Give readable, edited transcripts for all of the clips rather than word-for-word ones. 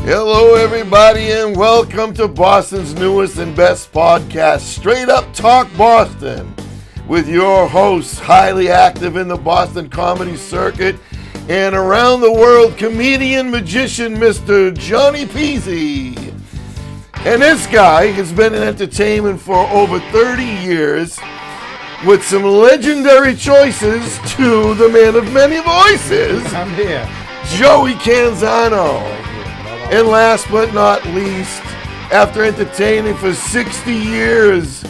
Hello, everybody, and welcome to Boston's newest and best podcast, Straight Up Talk Boston, with your hosts, highly active in the Boston comedy circuit and around the world comedian, magician, Mr. Johnny Peasy. And this guy has been in entertainment for over 30 years with some legendary choices to the man of many voices, I'm here. Joey Canzano. And last but not least, after entertaining for 60 years,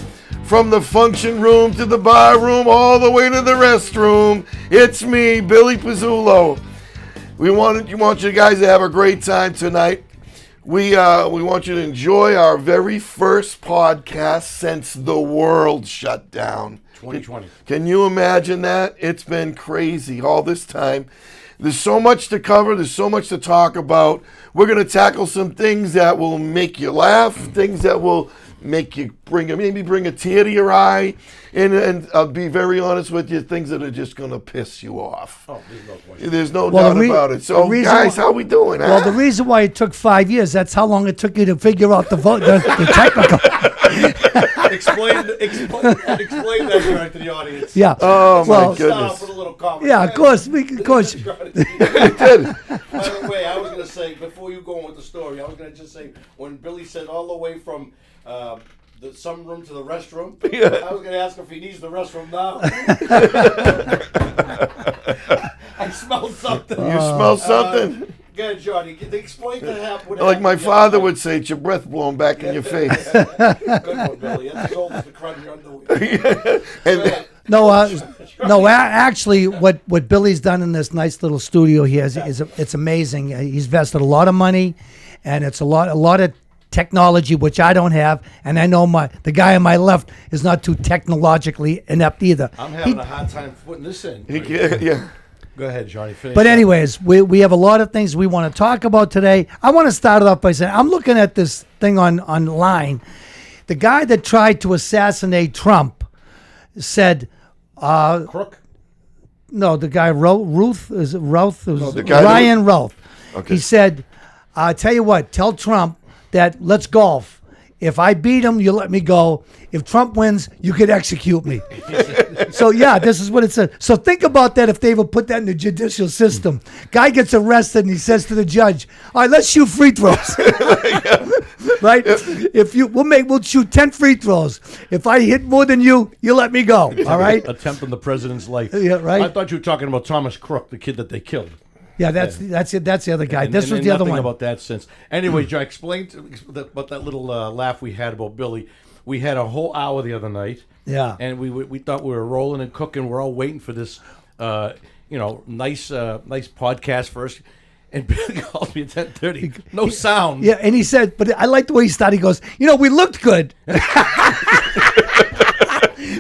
from the function room to the bar room, all the way to the restroom, it's me, Billy Pizzullo. We want you guys to have a great time tonight. We want you to enjoy our very first podcast since the world shut down. 2020. Can you imagine that? It's been crazy all this time. There's so much to cover. There's so much to talk about. We're going to tackle some things that will make you laugh, things that will make you bring a tear to your eye, and I'll be very honest with you, things that are just going to piss you off. Oh, there's no question. There's no doubt about it. So, guys, how we doing? Well, the reason why it took 5 years, that's how long it took you to figure out the technical. Explain that right to the audience. Yeah. Oh, my Well, goodness. With a little comment. Yeah, of course. We did. By the way, I was going to say, before you go on with the story, I was going to just say, when Billy said all the way from the sunroom to the restroom, I was going to ask if he needs the restroom now. I smelled something. You smell something? Go ahead, Johnny. Explain to him what Like my happened father yesterday. would say, it's your breath blowing back in your face. Good one, Billy. That's as old as the crud in your underwear. And Actually, what Billy's done in this nice little studio here is it's amazing. He's invested a lot of money, and it's a lot of technology which I don't have, and I know the guy on my left is not too technologically inept either. I'm having a hard time putting this in. yeah. Go ahead, Johnny. Finish But up. anyways, we have a lot of things we want to talk about today. I want to start it off by saying I'm looking at this thing online. The guy that tried to assassinate Trump said, Crook? no, the guy Routh, is it Routh? It was the guy Ryan Routh. Okay. He said, tell you what, tell Trump that let's golf. If I beat him, you let me go. If Trump wins, you could execute me. So, yeah, this is what it said. So think about that if they ever put that in the judicial system. Guy gets arrested and he says to the judge, all right, let's shoot free throws. Right? We'll shoot 10 free throws. If I hit more than you let me go. All right? Attempt on the president's life. Yeah, right. I thought you were talking about Thomas Crook, the kid that they killed. Yeah, that's it. That's the other guy. And this was the other nothing one. about that since. Anyway, Joe, explain about that little laugh we had about Billy. We had a whole hour the other night. Yeah. And we thought we were rolling and cooking. We're all waiting for this, nice podcast first. And Billy called me at 10:30. No sound. Yeah, and he said, but I like the way he started. He goes, we looked good.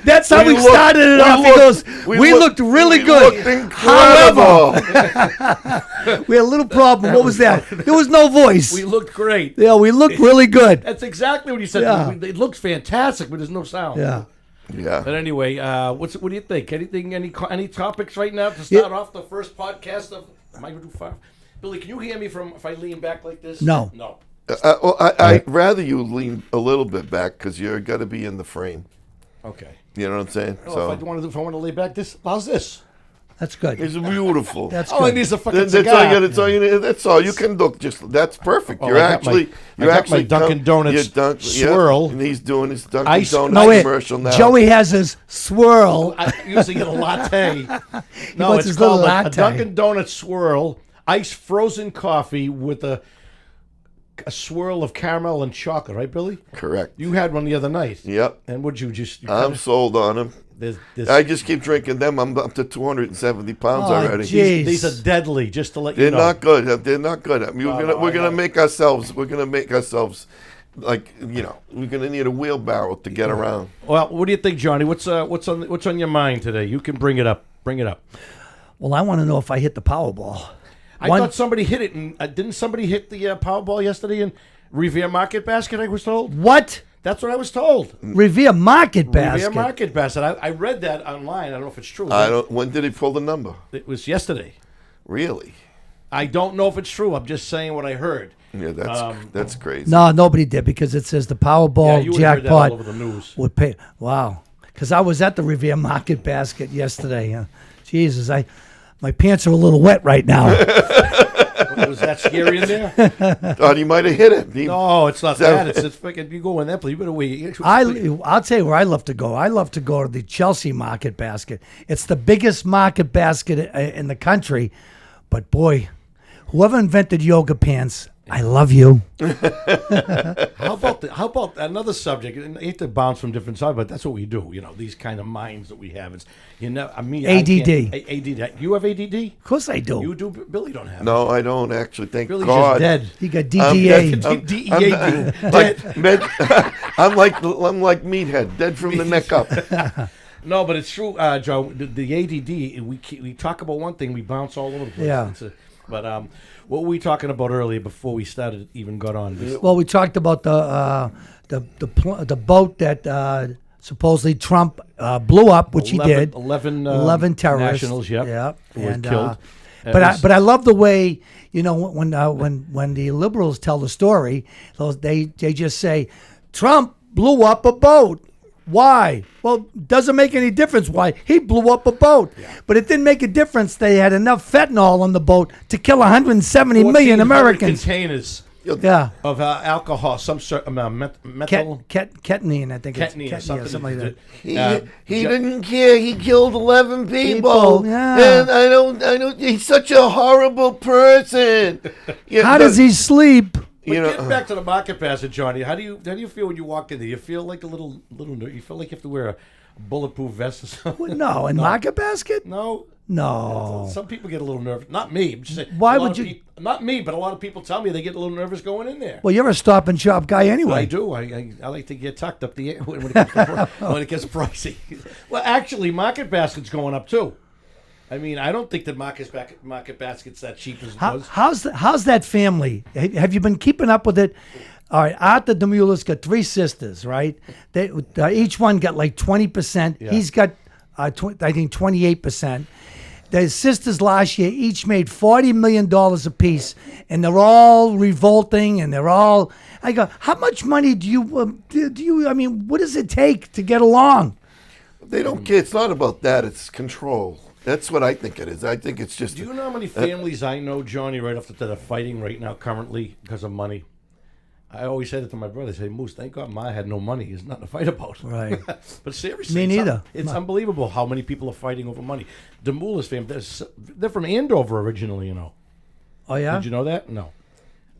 That's how we started it off. He goes, we looked really good. Looked incredible. However, we had a little problem. What was that? There was no voice. We looked great. Yeah, we looked really good. That's exactly what he said. Yeah. It looks fantastic, but there's no sound. Yeah. Yeah. But anyway, what do you think? Any topics right now to start off the first podcast of? Am I going to do 5? Billy, can you hear me if I lean back like this? No. No. I'd rather you lean a little bit back because you're got to be in the frame. Okay. You know what I'm saying? If I want to lay back this, how's this? That's good. It's beautiful. That's All I good. need is a fucking That's cigar. all you got. That's all you need. That's all you can look. That's perfect. Oh, You're I got my Dunkin' Donuts swirl. and he's doing his Dunkin' Ice- Donuts No, wait. commercial now. Joey has his swirl. I usually get a latte. No, wants it's his little called a latte. Dunkin' Donuts swirl, iced frozen coffee with a swirl of caramel and chocolate, right, Billy? Correct. You had one the other night. Yep. And would you just? I'm sold on him. This, I just keep drinking them. I'm up to 270 pounds Oh, already. gee. these are deadly. Just to let They're you know. not good. They're not good. I mean, No, we're I gonna know. make ourselves. We're gonna make ourselves like we're gonna need a wheelbarrow to get around. Well, what do you think, Johnny? What's on your mind today? You can bring it up. Bring it up. Well, I want to know if I hit the Powerball. I thought somebody hit it, and didn't somebody hit the Powerball yesterday in Revere Market Basket? I was told. What? That's what I was told. Revere Market Basket. Revere Market Basket. I read that online. I don't know if it's true. When did he pull the number? It was yesterday. Really? I don't know if it's true. I'm just saying what I heard. Yeah, that's crazy. No, nobody did because it says the Powerball You would have heard that all jackpot over the news. would pay. Wow. Because I was at the Revere Market Basket yesterday. Jesus, my pants are a little wet right now. Was that scary in there? Thought he might have hit him. No, it's not that. It's freaking. You go in that place. You better wait. I'll tell you where I love to go. I love to go to the Chelsea Market Basket. It's the biggest market basket in the country. But boy, whoever invented yoga pants, I love you. How about another subject? And I hate to bounce from different sides, but that's what we do. These kind of minds that we have. It's ADD. ADD. You have ADD? Of course I do. You do. Billy don't have. No, I don't actually. Thank Billy's God. just dead. He got DEA. I'm like Meathead, dead from the neck up. No, but it's true, Joe. The ADD. We talk about one thing, we bounce all over the place. Yeah. But what were we talking about earlier before we started even got on? Well, we talked about the boat that supposedly Trump blew up, which he did. 11 terrorists. nationals, yep. Were killed. But I love the way when the liberals tell the story, they just say Trump blew up a boat. Why? Well, doesn't make any difference why. He blew up a boat. Yeah. But it didn't make a difference. They had enough fentanyl on the boat to kill 170 million Americans. Containers of alcohol, some sort of methyl. Ketamine, I think. Ketamine it's something like that. He didn't care. He killed 11 people. Yeah. And I don't. He's such a horrible person. How does he sleep? Get back to the market basket, Johnny. How do you feel when you walk in there? You feel like a little. You feel like you have to wear a bulletproof vest or something? No, in market basket. No. Some people get a little nervous. Not me. I'm just saying, why would you? Not me, but a lot of people tell me they get a little nervous going in there. Well, you're a Stop and Shop guy anyway. I do. I like to get tucked up the when it gets pricey. Well, actually, market basket's going up too. I mean, I don't think the market basket's that cheap as it was. How's that family? Have you been keeping up with it? All right, Arthur DeMulla's got 3 sisters, right? They each one got like 20%. Yeah. He's got, I think, 28%. The sisters last year each made $40 million apiece, and they're all revolting, and they're all. I go, how much money do you? I mean, what does it take to get along? They don't care. It's not about that. It's control. That's what I think it is. I think it's just. Do you know how many families I know, Johnny, right off the that are fighting right now currently because of money? I always said it to my brother. I say, Moose, thank God Ma had no money. There's nothing to fight about. Right. But seriously. Me neither. It's unbelievable how many people are fighting over money. DeMulla's family, they're from Andover originally, Oh, yeah? Did you know that? No.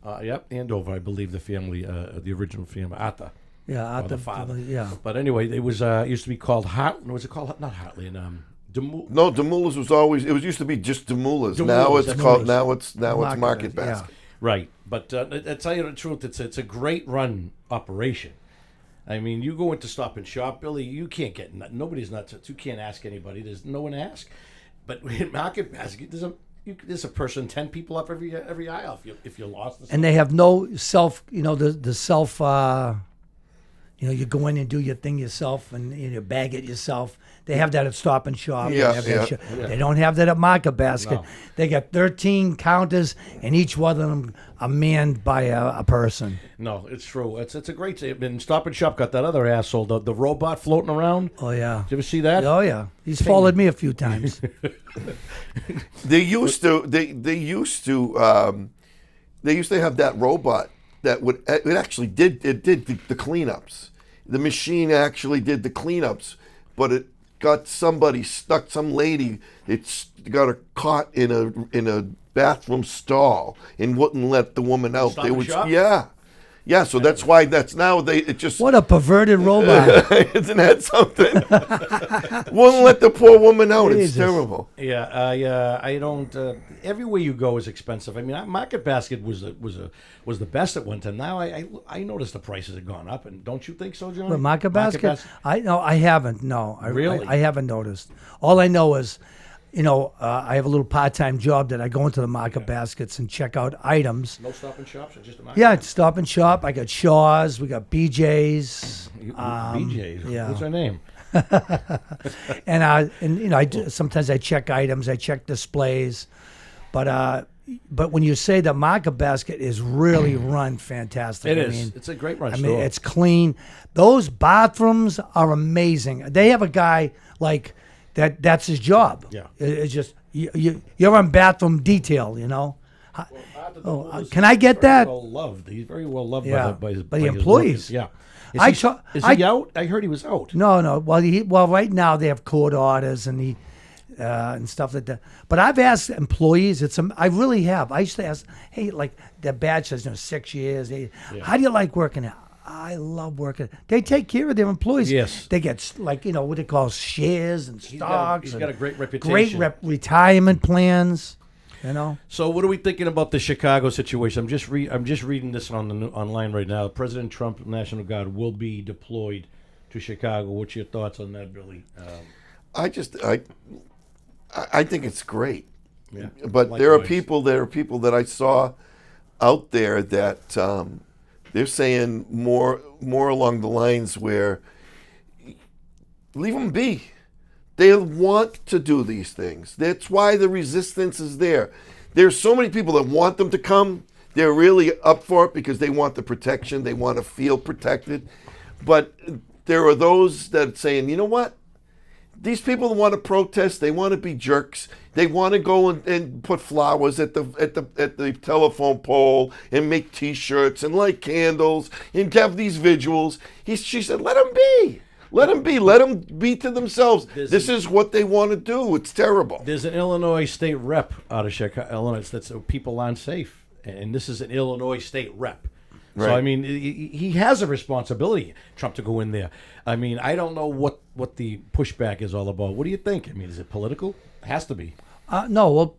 Yep, Andover, I believe the family, the original family, Atta. Yeah, Atta. The father. Yeah. But anyway, it was used to be called Hartley. Was it called, not Hartley, No, DeMulla's was always. It used to be just DeMulla's. Now it's called. Now it's Market Basket. Yeah. Right, but to tell you the truth, it's a great run operation. I mean, you go into Stop and Shop, Billy. You can't get nobody's nuts. You can't ask anybody. There's no one to ask. But in Market Basket, there's a person, 10 people up every aisle if you're lost. And they have no self. The self. You go in and do your thing yourself and you bag it yourself. They have that at Stop and Shop. They don't have that at Market Basket. No. They got 13 counters, and each one of them are manned by a person. No, it's true. It's a great thing. And Stop and Shop got that other asshole, the robot floating around. Oh, yeah. Did you ever see that? Oh, yeah. He's followed me a few times. They used to have that robot that did the cleanups. The machine actually did the cleanups, but it got some lady. It's got her caught in a bathroom stall and wouldn't let the woman out. Stop and Shop? Yeah. So that's why it just. What a perverted robot! Isn't that something? Wouldn't let the poor woman out. Jesus. It's terrible. Yeah, I don't. Everywhere you go is expensive. I mean, Market Basket was the best at one time. Now I noticed the prices have gone up, and don't you think so, John? But Market Basket? I haven't. No, really? I haven't noticed. All I know is, I have a little part-time job that I go into the Market Baskets and check out items. No Stop and Shops, or just a Market? Yeah, Stop and Shop. I got Shaw's. We got BJ's. BJ's. Yeah. What's her name? and I sometimes I check items. I check displays. But but when you say that Market Basket is really run fantastic. It I is. mean, It's a great run I store. mean, it's clean. Those bathrooms are amazing. They have a guy like that. That's his job. Yeah. It's just you're on bathroom detail. Can I get that? Well loved. He's very well loved Yeah, by his by the his employees. workers. Yeah. I Is saw- he I- out? I heard he was out. No. Well, right now they have court orders and stuff like that. But I've asked employees. I really have. I used to ask, hey, like their badge says 6 years. How do you like working out? I love working. They take care of their employees. Yes. They get what they call shares and stocks. He's got a and great reputation. Great retirement plans. So what are we thinking about the Chicago situation? I'm just reading this online right now. President Trump, National Guard, will be deployed to Chicago. What's your thoughts on that, Billy? I think it's great. Yeah. But there are Likewise. people that I saw out there that they're saying more along the lines where leave them be. They want to do these things. That's why the resistance is there. There's so many people that want them to come. They're really up for it because they want the protection. They want to feel protected. But there are those that are saying, you know what? These people want to protest. They want to be jerks. They want to go and put flowers at the telephone pole and make T-shirts and light candles and have these vigils. She said, let them be. Let them be. Let them be to themselves. This is what they want to do. It's terrible. There's an Illinois state rep out of Chicago, Illinois, that's people aren't safe, and this is an Illinois state rep. So Right. I mean, he has a responsibility, Trump, to go in there. I mean, I don't know what the pushback is all about. What do you think? I mean, is it political? It has to be. No,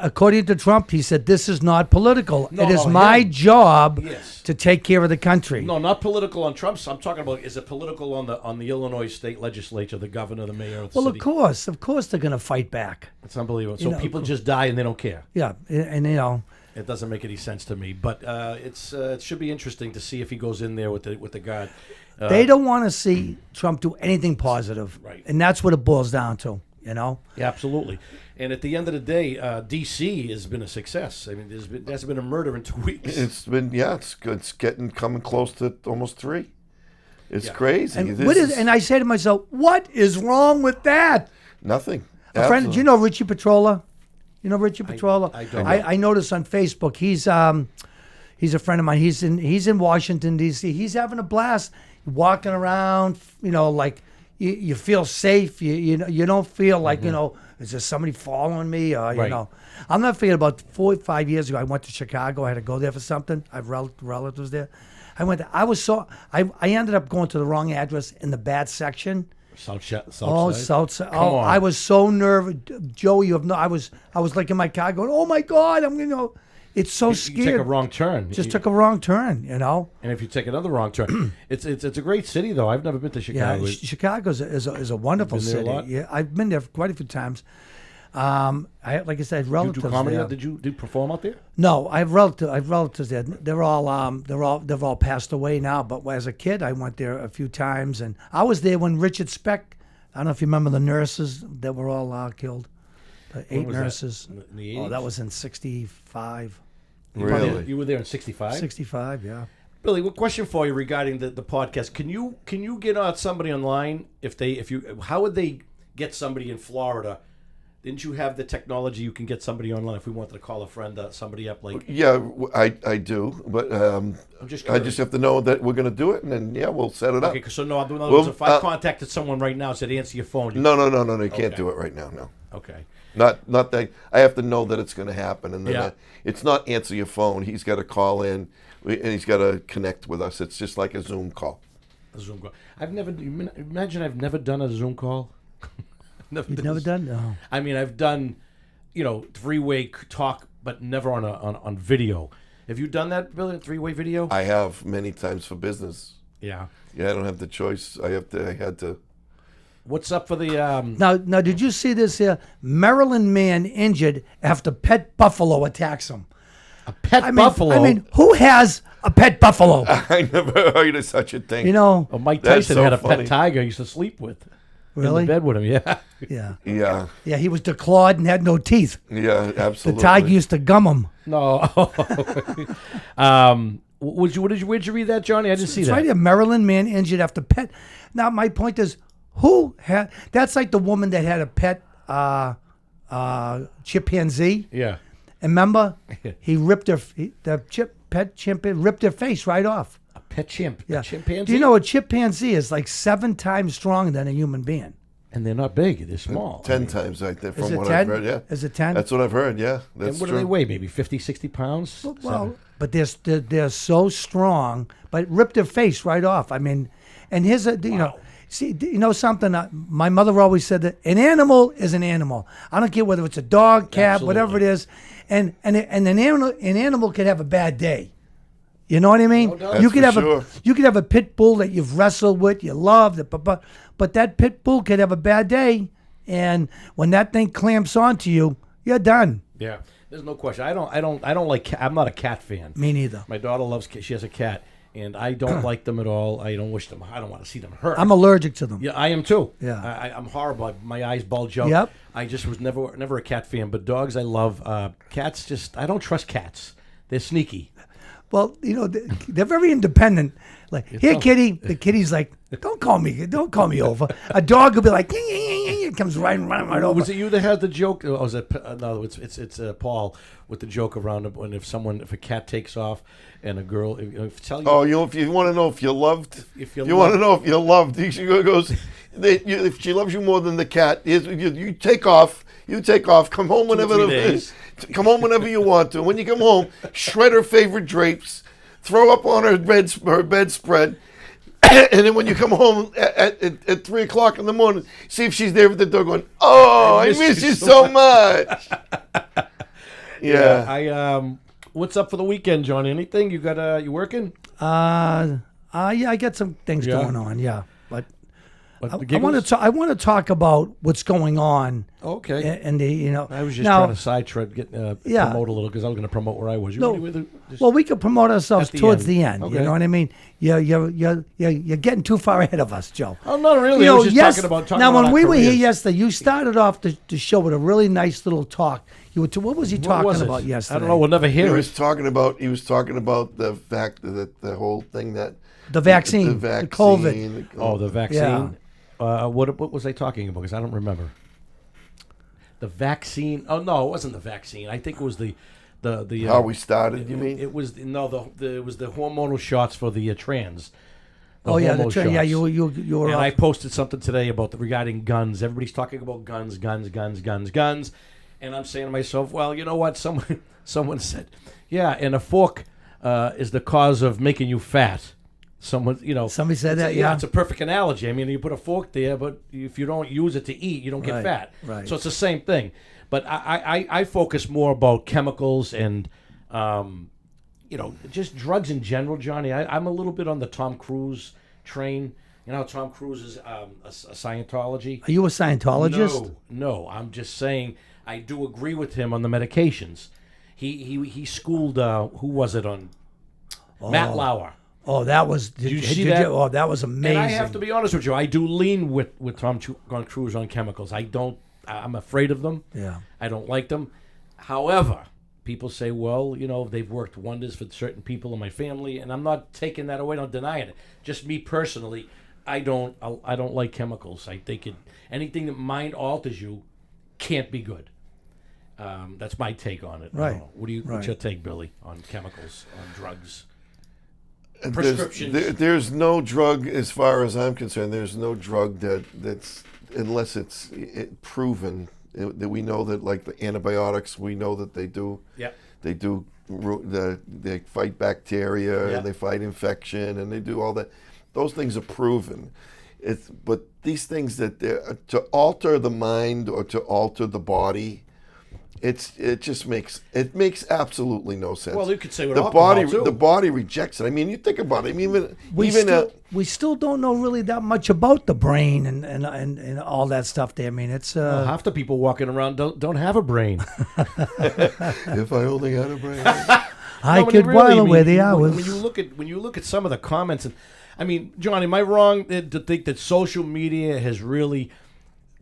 according to Trump, he said this is not political. No, it is no, my him. job Yes. to take care of the country. No, not political on Trump's. I'm talking about, is it political on the Illinois state legislature, the governor, the mayor of the Well, city? of course, they're going to fight back. It's unbelievable. So know, people just die and they don't care. Yeah, and It doesn't make any sense to me. But it should be interesting to see if he goes in there with the guard. they don't want to see Trump do anything positive, Right. and that's what it boils down to. Yeah, absolutely. And at the end of the day, D.C. has been a success. I mean, there's been a murder in 2 weeks. It's been it's good. It's coming close to almost 3. It's Yeah. crazy. And This and I say to myself, what is wrong with that? nothing. A friend, do you know Richie Petrola? You know Richie Petrola? I don't. I noticed on Facebook he's a friend of mine. He's in Washington D.C. He's having a blast, walking around. Like you feel safe. You don't feel like is there somebody following me? Or Right. I'm not forgetting about 4 or 5 years ago. I went to Chicago. I had to go there for something. I have relatives there. I went. I ended up going to the wrong address in the bad section. South Oh, side. Southside. Come Oh, on. I was so nervous, Joe. You have no. I was like in my car going, "Oh my God, I'm gonna." It's so You scared. take a wrong turn. Just took a wrong turn, And if you take another wrong turn, it's a great city though. I've never been to Yeah, Chicago. Chicago is a wonderful Been there a city. lot? Yeah, I've been there quite a few times. Like I said, Did you relatives do comedy? there. Did you perform out there? No, I have relatives there. They're all passed away now. But as a kid, I went there a few times, and I was there when Richard Speck. I don't know if you remember the nurses that were all killed. The 8 was that? nurses. In the Oh, that 80s? was in 65. Really? You were there in '65. 65, yeah. Billy, what question for you regarding the podcast? Can you get somebody online how would they get somebody in Florida? Didn't you have the technology you can get somebody online if we wanted to call a friend, somebody up like? Yeah, I do, but I'm just I curious. just have to know that we're going to do it, and then we'll set it up. Okay, so no, in other Well, words, if I contacted someone right now and said answer your phone, No, you can't Okay. do it right now. No, okay, not that. I have to know that it's going to happen, and then Yeah. it's not answer your phone. He's got to call in, and he's got to connect with us. It's just like a Zoom call. a Zoom call. I've never done a Zoom call. You've never done? No. I mean, I've done, three-way talk, but never on video. Have you done that, Billy? Three-way video? I have many times for business. Yeah. Yeah, I don't have the choice. I had to. What's up for the? Now, did you see this here? Maryland man injured after pet buffalo attacks him. A pet buffalo. I mean, who has a pet buffalo? I never heard of such a thing. You know, Well, Mike That's Tyson so had a funny. pet tiger he used to sleep with. Really? in the bed with him. Yeah. Yeah. Yeah, Yeah, he was declawed and had no teeth. yeah, The absolutely. tiger used to gum him. No. Where'd you read that, Johnny? I didn't see It's that. right here. Maryland man injured after pet. Now, my point is, who had... That's like the woman that had a pet chimpanzee. Yeah. And remember, he ripped pet chimpanzee ripped her face right off. A pet chimp. Yeah. A chimpanzee. Do you know a chimpanzee is like 7 times stronger than a human being? And they're not big. They're small. 10 times, I think, Is from it what 10? I've heard. Yeah, Is it 10? that's what I've heard. Yeah, that's And what true. do they weigh? Maybe 50, 60 pounds? Well, but they're so strong, but ripped their face right off. I mean, and here's a see, you know something? My mother always said that an animal is an animal. I don't care whether it's a dog, cat, whatever it is, and an animal could have a bad day. You know what I mean? doubt. You could That's have for you could have a pit bull that you've wrestled with, you love, but that pit bull could have a bad day, and when that thing clamps onto you, you're done. Yeah. There's no question. I don't like I'm not a cat fan. Me neither. My daughter loves she has a cat, and I don't like them at all. I don't want to see them hurt. I'm allergic to them. Yeah, I am too. Yeah. I'm horrible. My eyes bulge out. Yep. I just was never a cat fan, but dogs I love. Cats I don't trust cats. They're sneaky. Well, you know, they're very independent. Like, here, kitty. The kitty's like, don't call me over. A dog will be like, it comes right over. Was it you that had the joke? Oh, was it no? It's Paul with the joke around when if a cat takes off and a girl tell you. Oh, if you want to know if you're loved, If you're you want to know if you're loved, she goes. If she loves you more than the cat, you take off. You take off. Come home whenever. 3 days. Come home whenever you want to. When you come home, shred her favorite drapes, throw up on her bedspread, and then when you come home at 3:00 in the morning, see if she's there with the door going, "Oh, I miss you so much." Yeah. What's up for the weekend, Johnny? Anything you got? You working? Yeah, I got some things Yeah. going on. Yeah, but What, the I want giggles? to. I want to talk about what's going on. Okay. And the I was just now, trying to sidetrack, Yeah. promote a little because I was going to promote where I was. You No. ready with it? Just- Well, we could promote ourselves At the towards end. the end. Okay. You know what I mean? You're getting too far ahead of us, Joe. oh, not really. You I know, was just talking about now when our we were here careers. yesterday, you started off the show with a really nice little talk. What was he What talking was it? about yesterday? I don't know. We'll never He hear was it. talking about the fact that the whole thing that The vaccine, the the vaccine, COVID. Oh, the vaccine. What was I talking about? Because I don't remember. The vaccine. Oh no, it wasn't the vaccine. I think it was the how we started. You mean? It was it was the hormonal shots for the trans. The Oh yeah, hormone yeah. shots. You were And off. I posted something today about regarding guns. Everybody's talking about guns, and I'm saying to myself, well, you know what? Someone said, yeah, and a fork is the cause of making you fat. Somebody said it's that, yeah. It's a perfect analogy. I mean, you put a fork there, but if you don't use it to eat, you don't get Right, fat. right. So it's the same thing. But I focus more about chemicals and, just drugs in general, Johnny. I'm a little bit on the Tom Cruise train. You know how Tom Cruise is a Scientology? Are you a Scientologist? No. I'm just saying I do agree with him on the medications. He schooled, who was it on? Matt Lauer. Oh, that was. Did you see that? Oh, that was amazing. And I have to be honest with you, I do lean with Tom Cruise on chemicals. I'm afraid of them. Yeah. I don't like them. However, people say, well, they've worked wonders for certain people in my family, and I'm not taking that away, not denying it. Just me personally, I don't like chemicals. I think anything that mind alters you can't be good. That's my take on it. I Right. don't know. What's Right. your take, Billy, on chemicals, on drugs? There's- Prescriptions. There's no drug, as far as I'm concerned. There's no drug that's unless it's proven that we know that, like the antibiotics, we know that they do. Yeah. They do. They fight bacteria, Yeah. and they fight infection, and they do all that. Those things are proven. But these things to alter the mind or to alter the body, it makes absolutely no sense. Well, you could say with the alcohol, body too. the body rejects it. I mean, you think about it. I mean, We still don't know really that much about the brain and all that stuff there. I mean, it's Half the people walking around don't have a brain. if I only had a brain. I No, but could really, while I mean, away the hours. when you look at some of the comments, and I mean, Johnny, am I wrong to think that social media has really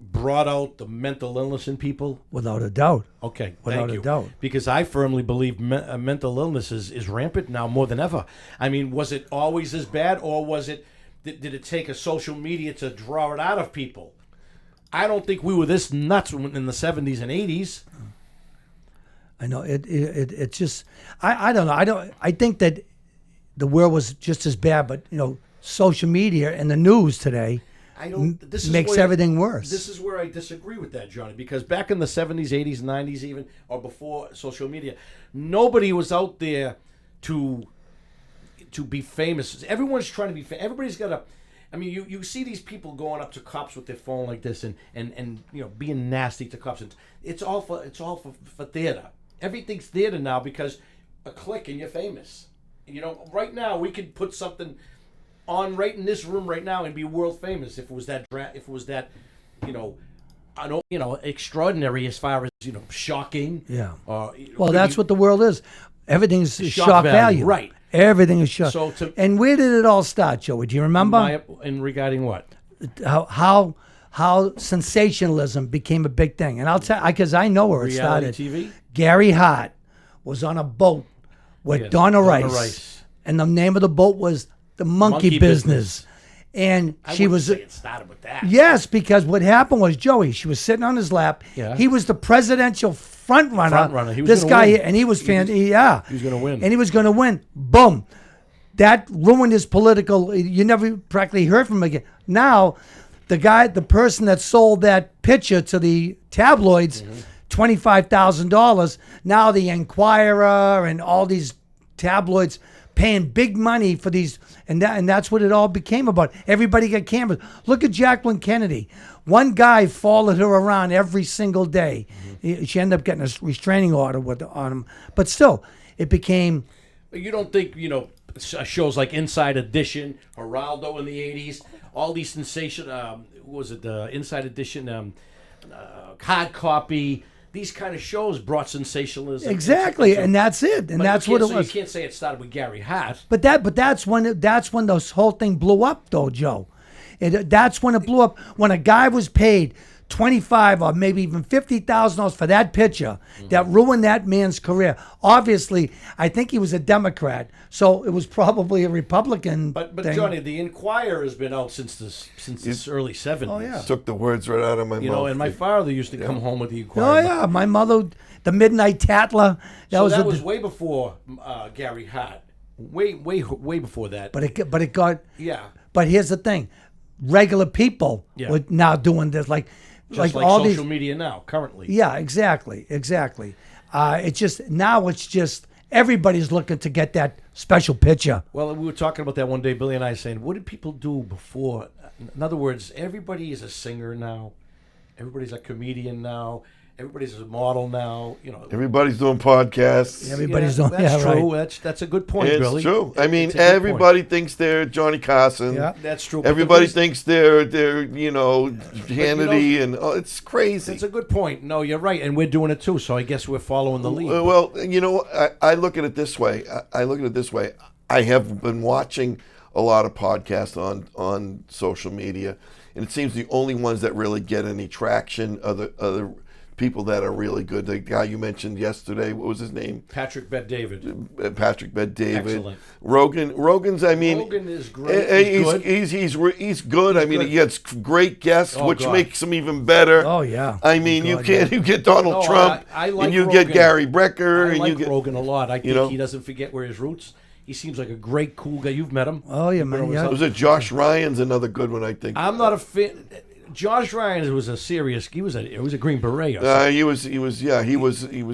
brought out the mental illness in people? Without a doubt. Okay, Without thank a you. doubt. Because I firmly believe mental illness is rampant now more than ever. I mean, was it always as bad, or was it? Did it take a social media to draw it out of people? I don't think we were this nuts in the 70s and 80s. I know it just I don't know. I think that the world was just as bad, but social media and the news today makes everything worse. This is where I disagree with that, Johnny, because back in the 70s, 80s, 90s even, or before social media, nobody was out there to be famous. Everyone's trying to be famous. Everybody's got a... I mean, you see these people going up to cops with their phone like this and being nasty to cops. And it's all for theater. Everything's theater now because a click and you're famous. Right now we could put something on right in this room right now and be world famous if it was that extraordinary as far as shocking. Yeah. Well, that's what the world is. Everything's shock value. Right. Everything is shock. And where did it all start, Joey? Do you remember? Regarding what? How sensationalism became a big thing. And I'll tell you, because I know where it started. TV? Gary Hart was on a boat with Donna Rice. And the name of the boat was The Monkey Business. And I wouldn't say it started with that. Yes, because what happened was Joey, she was sitting on his lap. Yeah. He was the presidential front runner. He was this guy win. here, and he was He was going to win. And he was going to win. Boom. That ruined his political. You never practically heard from him again. Now, the person that sold that picture to the tabloids, $25,000. Now the Enquirer and all these tabloids paying big money for these, and that's what it all became about. Everybody got cameras. Look at Jacqueline Kennedy. One guy followed her around every single day. She ended up getting a restraining order on him, but still, it became. You don't think shows like Inside Edition, Geraldo in the '80s, all these sensation. Inside Edition, Hard Copy. These kind of shows brought sensationalism. Exactly, and that's it, and that's what it was. You can't say it started with Gary Hart. But that's when this whole thing blew up, though, Joe. That's when it blew up. When a guy was paid $25,000 or maybe even $50,000 for that picture, that ruined that man's career. Obviously, I think he was a Democrat, so it was probably a Republican. But thing. Johnny, the Enquirer has been out since the early '70s. Oh yeah, took the words right out of my mouth. And my father used to come home with the Enquirer. Oh yeah, my mother, the Midnight Tatler. That was way before Gary Hart. Way before that. But it got. Yeah. But here's the thing, regular people were now doing this like all social these, media now currently. Yeah, exactly. It's just everybody's looking to get that special picture. Well, we were talking about that one day, Billy and I, saying, what did people do before? In other words, everybody is a singer now. Everybody's a comedian now. Everybody's a model now. Everybody's doing podcasts. Everybody's doing. That's true. Right. That's a good point, it's Billy. It's true. I mean, it's a good everybody point. thinks they're Johnny Carson. Yeah, that's true. Everybody thinks they're Hannity, and it's crazy. That's a good point. No, you're right, and we're doing it too. So I guess we're following the lead. Well, I look at it this way. I have been watching a lot of podcasts on social media, and it seems the only ones that really get any traction are the people that are really good. The guy you mentioned yesterday, what was his name? Patrick Bet-David. Patrick Bet-David. Excellent. Rogan's. I mean, Rogan is great. He's good. I mean, he gets great guests, which makes him even better. Oh yeah. I mean, you get Donald Trump, I like and you Rogan. get Gary Brecker, I and like you get Rogan a lot. I think he doesn't forget where his roots. He seems like a great, cool guy. You've met him. Oh yeah, man. Yeah. Was it Josh Ryan's another good one? I think. I'm not a fan. Josh Ryan was a serious. He was a Green Beret. Or something. He was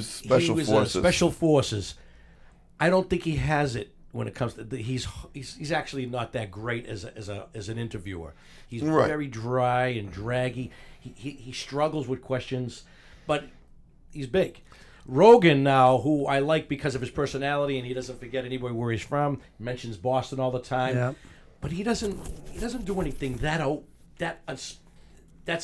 special forces. Special forces. I don't think he has it when it comes to. He's actually not that great as an interviewer. He's very dry and draggy. He struggles with questions, but he's big. Rogan now, who I like because of his personality, and he doesn't forget anywhere where he's from. He mentions Boston all the time. Yeah. But he doesn't do anything that's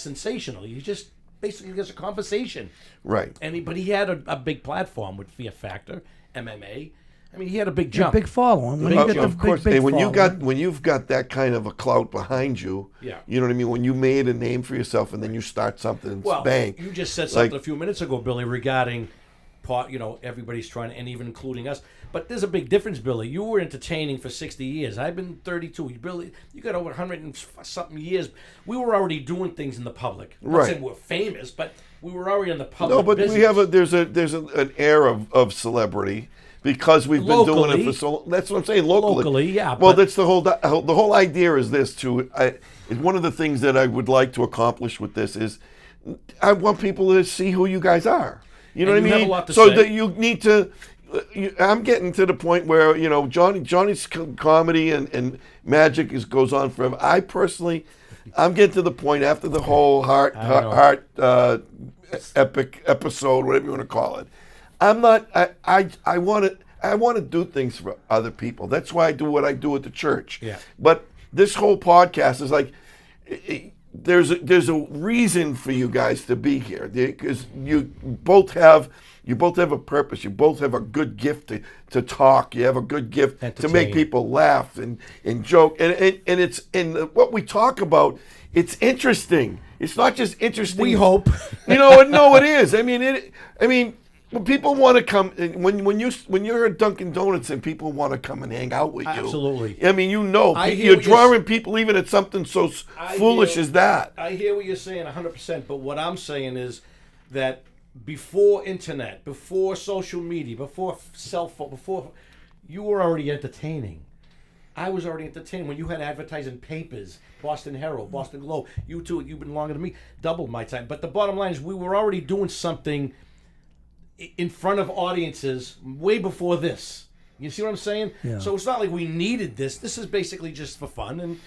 sensational. He just basically gets a conversation. Right. But he had a big platform with Fear Factor, MMA. I mean, he had a big Yeah, jump. big following. When you get the Of course, big and when following. you've got that kind of a clout behind you, Yeah. you know what I mean. When you made a name for yourself, and then you start something, and Well, bang. you just said something Like- a few minutes ago, Billy, regarding everybody's trying, and even including us. But there's a big difference, Billy. You were entertaining for 60 years. I've been 32. Billy, you got over 100 and something years. We were already doing things in the public. I'm not Right. saying we're famous, but we were already in the public. No, but business. we have there's an air of celebrity because we've been doing it Locally. for so long. That's what I'm saying. Locally, Locally, yeah, Well, but- that's the whole idea is this too. Is one of the things that I would like to accomplish with this is I want people to see who you guys are. You know And what you I have mean? a lot to So say. that you need to. I'm getting to the point where Johnny's comedy and magic goes on forever. I personally, I'm getting to the point after the whole heart epic episode, whatever you want to call it. I'm not. I want to do things for other people. That's why I do what I do at the church. Yeah. But this whole podcast is like. There's a reason for you guys to be here because you both have a purpose. You both have a good gift to talk. You have a good gift to make Entertain. people laugh and joke. And it's what we talk about. It's interesting. It's not just interesting. We hope. No, it is. I mean, when people want to come, when you're at Dunkin' Donuts and people want to come and hang out with you, Absolutely. I mean, I hear you're what you're drawing people even at something so foolish as that. I hear what you're saying 100%, but what I'm saying is that before internet, before social media, before cell phone, before you were already entertaining. I was already entertaining when you had advertising papers, Boston Herald, Boston Globe. You too, you've been longer than me, doubled my time. But the bottom line is we were already doing something in front of audiences way before this. You see what I'm saying? Yeah. So it's not like we needed this. This is basically just for fun and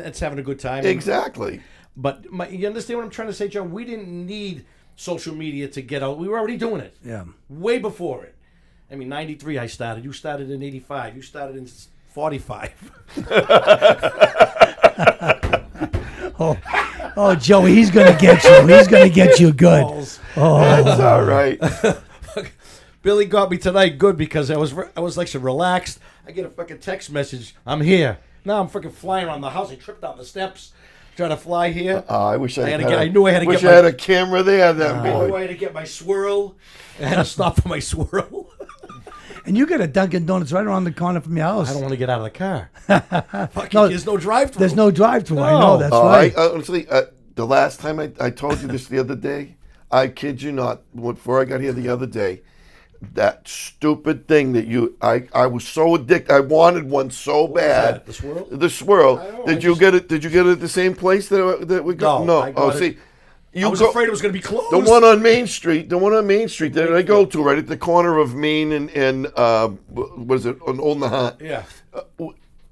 it's having a good time. Exactly. But you understand what I'm trying to say, John? We didn't need social media to get out. We were already doing it. Yeah. Way before it. I mean, 93 I started. You started in 85. You started in 45. Oh, Joey, he's gonna get you. He's gonna get you good. Balls. That's all right. Billy got me tonight good because I was like so relaxed. I get a fucking text message. I'm here. Now I'm fucking flying around the house. I tripped down the steps trying to fly here. I wish I knew I had to wish get I had a camera there, then I knew boy. I had to get my swirl. I had to stop for my swirl. And you got a Dunkin' Donuts right around the corner from your house. I don't want to get out of the car. Fucking, No, there's no drive-through. There's no drive-through. I No. know. That's Oh, right. Honestly, the last time I told you this the other day, I kid you not, before I got here the other day, that stupid thing that I was so addicted. I wanted one so bad. that? The swirl? The swirl. I know, Did I you just- get it? Did you get it at the same place that we got? No, I got Oh, it- see, you I was afraid it was going to be closed. the one on Main Street, that I go to, right at the corner of Main and what is it, on Old Nahant. Yeah.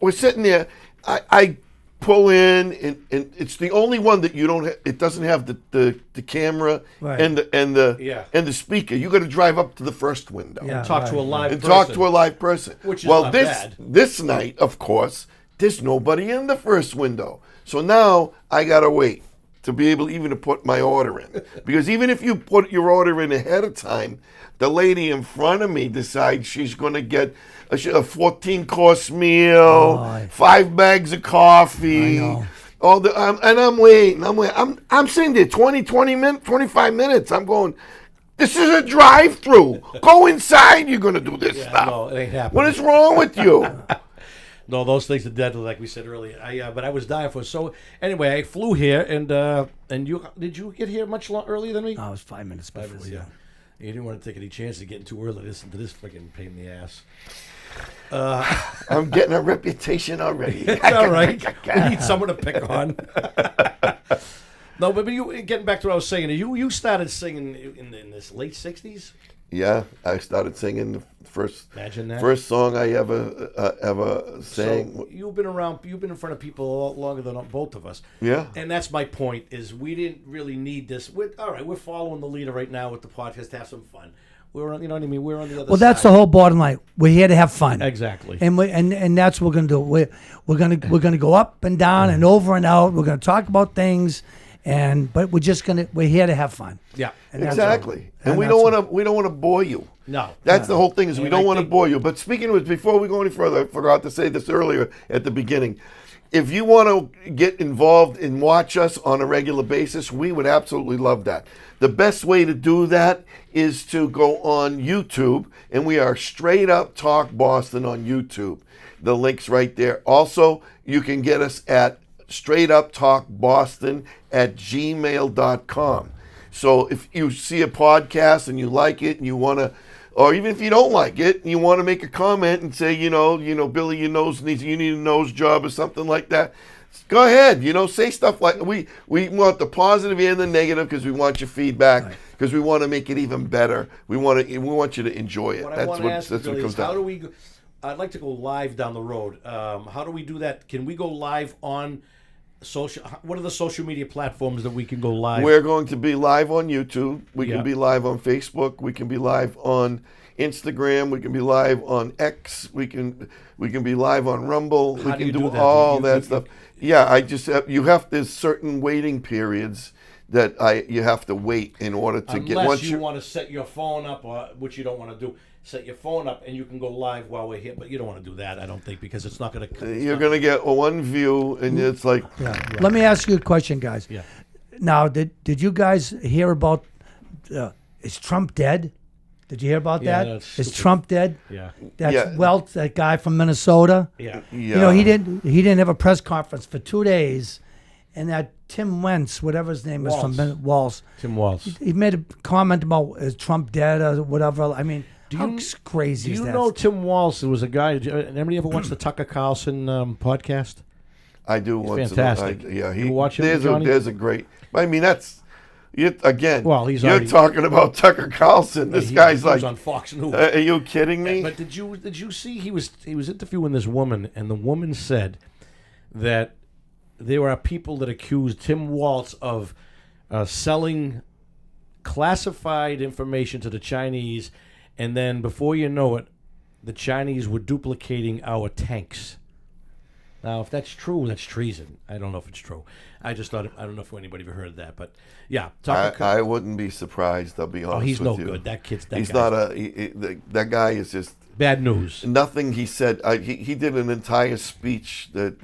We're sitting there. I pull in, and it's the only one that you don't. It doesn't have the camera Right. and the Yeah. and the speaker. You got to drive up to the first window Yeah. Talk to a Right. live and person. talk to a live person. Which is well, not this bad. this night, of course, there's nobody in the first window. So now I gotta wait to be able even to put my order in. Because even if you put your order in ahead of time, the lady in front of me decides she's going to get a 14-course meal, Oh, 5 bags of coffee. I know. And I'm waiting. I'm sitting there 20 minutes, 25 minutes. I'm going, this is a drive-through. Go inside. You're going to do this stuff. No, it ain't happening. What is wrong with you? No, those things are deadly, like we said earlier. But I was dying for it. So anyway, I flew here, and you did you get here much earlier than me? I was 5 minutes before you. Yeah. You didn't want to take any chances of getting too early to listen to this freaking pain in the ass. I'm getting a reputation already. It's all right. We need someone to pick on. No, but you getting back to what I was saying. You started singing in this late '60s. Yeah, I started singing the Imagine that. first song I ever sang. So you've been around. You've been in front of people a lot longer than both of us. Yeah. And that's my point. Is we didn't really need this. All right, we're following the leader right now with the podcast to have some fun. We're on, you know what I mean. We're on the other. Well, that's the side. whole bottom line. We're here to have fun. Exactly. And and that's what we're gonna do. We're gonna go up and down and over and out. We're gonna talk about things, but we're here to have fun. Yeah. And that's Exactly. all. And we that's don't all. want to bore you. No. That's the whole thing is we And don't I want to think- bore you. But speaking of, before we go any further, I forgot to say this earlier at the beginning. If you want to get involved and watch us on a regular basis, we would absolutely love that. The best way to do that is to go on YouTube, and we are Straight Up Talk Boston on YouTube. The link's right there. Also, you can get us at straightuptalkboston@gmail.com. So if you see a podcast and you like it and you want to, or even if you don't like it, and you want to make a comment and say, Billy, you need a nose job or something like that. Go ahead, say stuff like we want the positive and the negative because we want your feedback because we want to make it even better. We want you to enjoy it. What I want to ask you, that's what Billy, it comes is how down. do we go, I'd like to go live down the road. How do we do that? Can we go live on social? What are the social media platforms that we can go live? We're going to be live on YouTube. We Yeah. can be live on Facebook. We can be live on Instagram. We can be live on X. We can be live on Rumble. How We do can you do do that? all You- that you- stuff. Yeah, I just there's certain waiting periods that you have to wait in order to get. Unless Once you want to set your phone up, or which you don't want to do, set your phone up and you can go live while we're here. But you don't want to do that, I don't think, because it's not going to. you're going to get one view, and it's like Yeah. Let me ask you a question, guys. Yeah. Now, did you guys hear about? Is Trump dead? Did you hear about Yeah, that? that's Is stupid. Trump dead? Yeah. That's Yeah. Welch, that guy from Minnesota. Yeah. yeah. He didn't have a press conference for 2 days, and that Tim Wentz, whatever his name is from Walz. Walls, Tim Walz. he made a comment about is Trump dead or whatever. I mean, how you- crazy Do is you that? know Tim Walz? There was a guy. Anybody ever watched the Tucker Carlson podcast? I do. Once fantastic. Yeah, You watch him, there's Johnny? a great. I mean, again. Well, he's you're already- talking about Tucker Carlson. This guy's he like, was on Fox News. are you kidding me? But did you see he was interviewing this woman, and the woman said that there are people that accuse Tim Walz of selling classified information to the Chinese, and then before you know it, the Chinese were duplicating our tanks. Now, if that's true, that's treason. I don't know if it's true. I just thought, I don't know if anybody ever heard that, but yeah. I wouldn't be surprised. I'll be honest. He's with no you. good. That kid's that He's guy's not that guy is just bad news. nothing he said. He did an entire speech that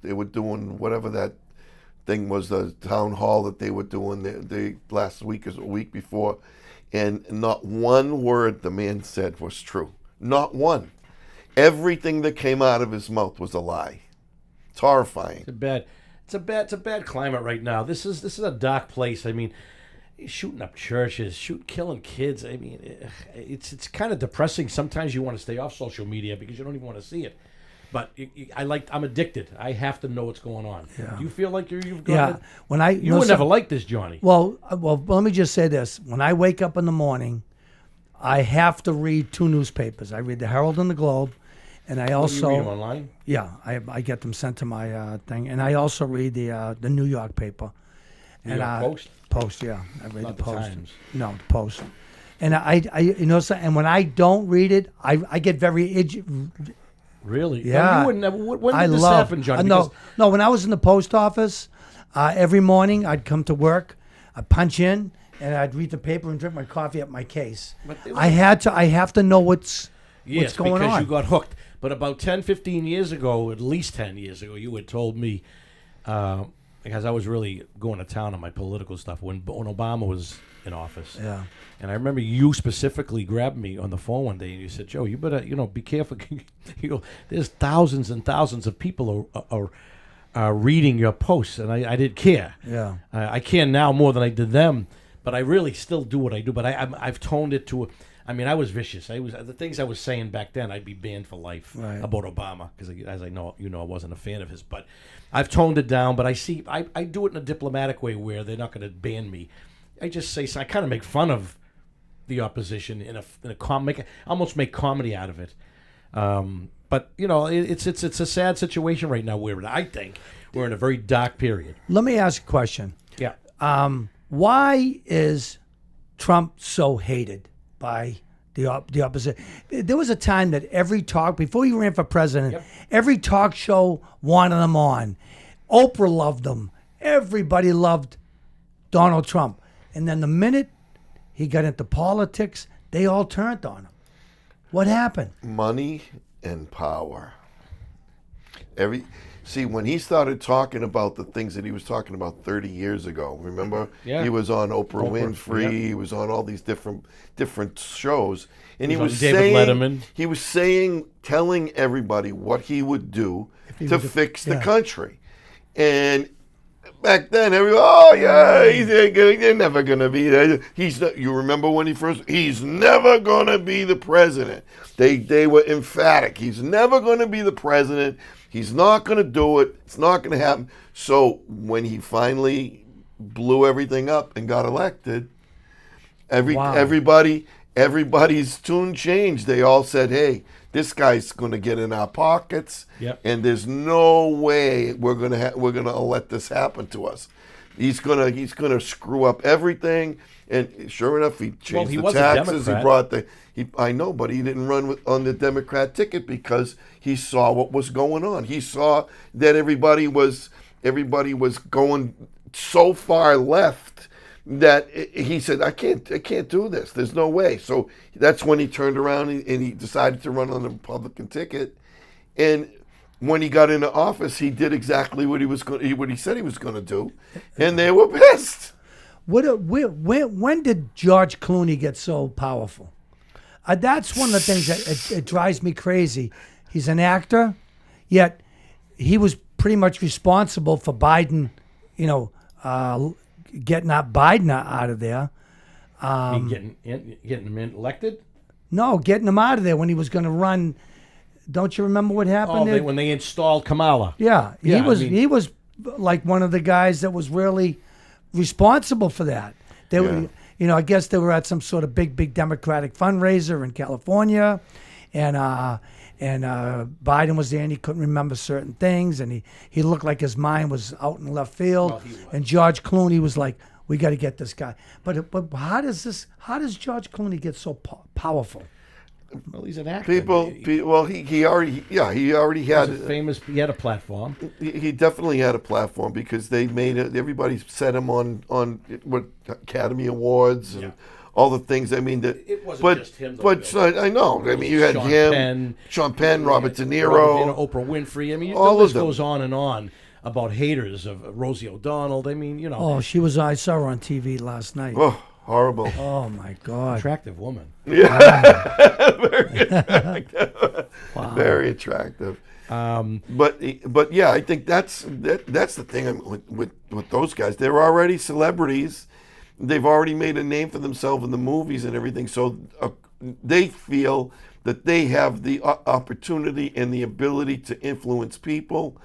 they were doing, whatever that thing was, the town hall that they were doing the last week or a week before, and not one word the man said was true. Not one. Everything that came out of his mouth was a lie. It's horrifying. It's a bad climate right now. This is a dark place. I mean, shooting up churches, killing kids. I mean, it's kind of depressing. Sometimes you want to stay off social media because you don't even want to see it. But I'm addicted. I have to know what's going on. Yeah. Do you feel like you've got Yeah. it? You were never like this, Johnny. Well, let me just say this. When I wake up in the morning, I have to read 2 newspapers. I read the Herald and the Globe, and I also you read them online? yeah, I get them sent to my thing, and I also read the New York paper. New York Post? Post, yeah, I read Not the the Post. Times. No, the Post. And and when I don't read it, I get very itchy. Really? Yeah. No, you wouldn't have, when did this happen, Johnny? No, when I was in the post office, every morning I'd come to work, I'd punch in, and I'd read the paper and drink my coffee at my case. But they I have to know what's going because on. you got hooked. But about 10, 15 years ago, at least 10 years ago, you had told me, because I was really going to town on my political stuff when Obama was in office. Yeah. And I remember you specifically grabbed me on the phone one day and you said, Joe, you better, be careful. You go, there's thousands and thousands of people are reading your posts, and I didn't care. Yeah. I care now more than I did them, but I really still do what I do. But I've toned it to. I mean, I was vicious. The things I was saying back then. I'd be banned for life about Obama because, as I know, I wasn't a fan of his. But I've toned it down. But I do it in a diplomatic way where they're not going to ban me. I just say I kind of make fun of the opposition in a almost make comedy out of it. But it's a sad situation right now. I think we're in a very dark period. Let me ask a question. Yeah. Why is Trump so hated by the opposition? There was a time that before he ran for president, every talk show wanted him on. Oprah loved him. Everybody loved Donald Trump. And then the minute he got into politics, they all turned on him. What happened? Money and power. See, when he started talking about the things that he was talking about 30 years ago, remember? Yeah. He was on Oprah Winfrey. yeah. He was on all these different shows, and he was was on David saying, Letterman. he was telling everybody what he would do he to was fix the yeah. country, and back then, everyone, oh yeah, they're never gonna be there. He's not, you remember when he's never gonna be the president. They were emphatic. He's never gonna be the president. He's not gonna do it. It's not gonna happen. So when he finally blew everything up and got elected, Wow. everybody's tune changed. They all said, hey, this guy's going to get in our pockets, Yep. and there's no way we're gonna let this happen to us. He's gonna screw up everything. And sure enough, he changed he the was a taxes. He Democrat. brought I know, but he didn't run on the Democrat ticket because he saw what was going on. He saw that everybody was going so far left that he said, I can't do this. There's no way. So that's when he turned around and he decided to run on the Republican ticket. And when he got into office, he did exactly what he said he was going to do, and they were pissed. When did George Clooney get so powerful? That's one of the things that it drives me crazy. He's an actor, yet he was pretty much responsible for Biden, getting Biden out of there. Getting him elected. No, getting him out of there when he was going to run. Don't you remember what happened? When they installed Kamala. Yeah, Yeah, he was like one of the guys that was really responsible for that. They were, I guess they were at some sort of big Democratic fundraiser in California, and Biden was there and he couldn't remember certain things, and he looked like his mind was out in left field. Well, he was. And George Clooney was like, "We got to get this guy." But how does George Clooney get so powerful? Well, he's an actor. He already had He had a platform. He definitely had a platform because they made it. Everybody set him on what Academy Awards and all the things. I mean, It wasn't just him, though, I know. I mean, you had Sean Penn, Robert De Niro, Oprah Winfrey. I mean, all the of list them. goes on and on about haters of Rosie O'Donnell. I mean, Oh, I saw her on TV last night. Oh, horrible. Oh my God. attractive woman. Very attractive. But yeah, I think that's the thing with those guys. They're already celebrities. They've already made a name for themselves in the movies and everything. So they feel that they have the opportunity and the ability to influence people,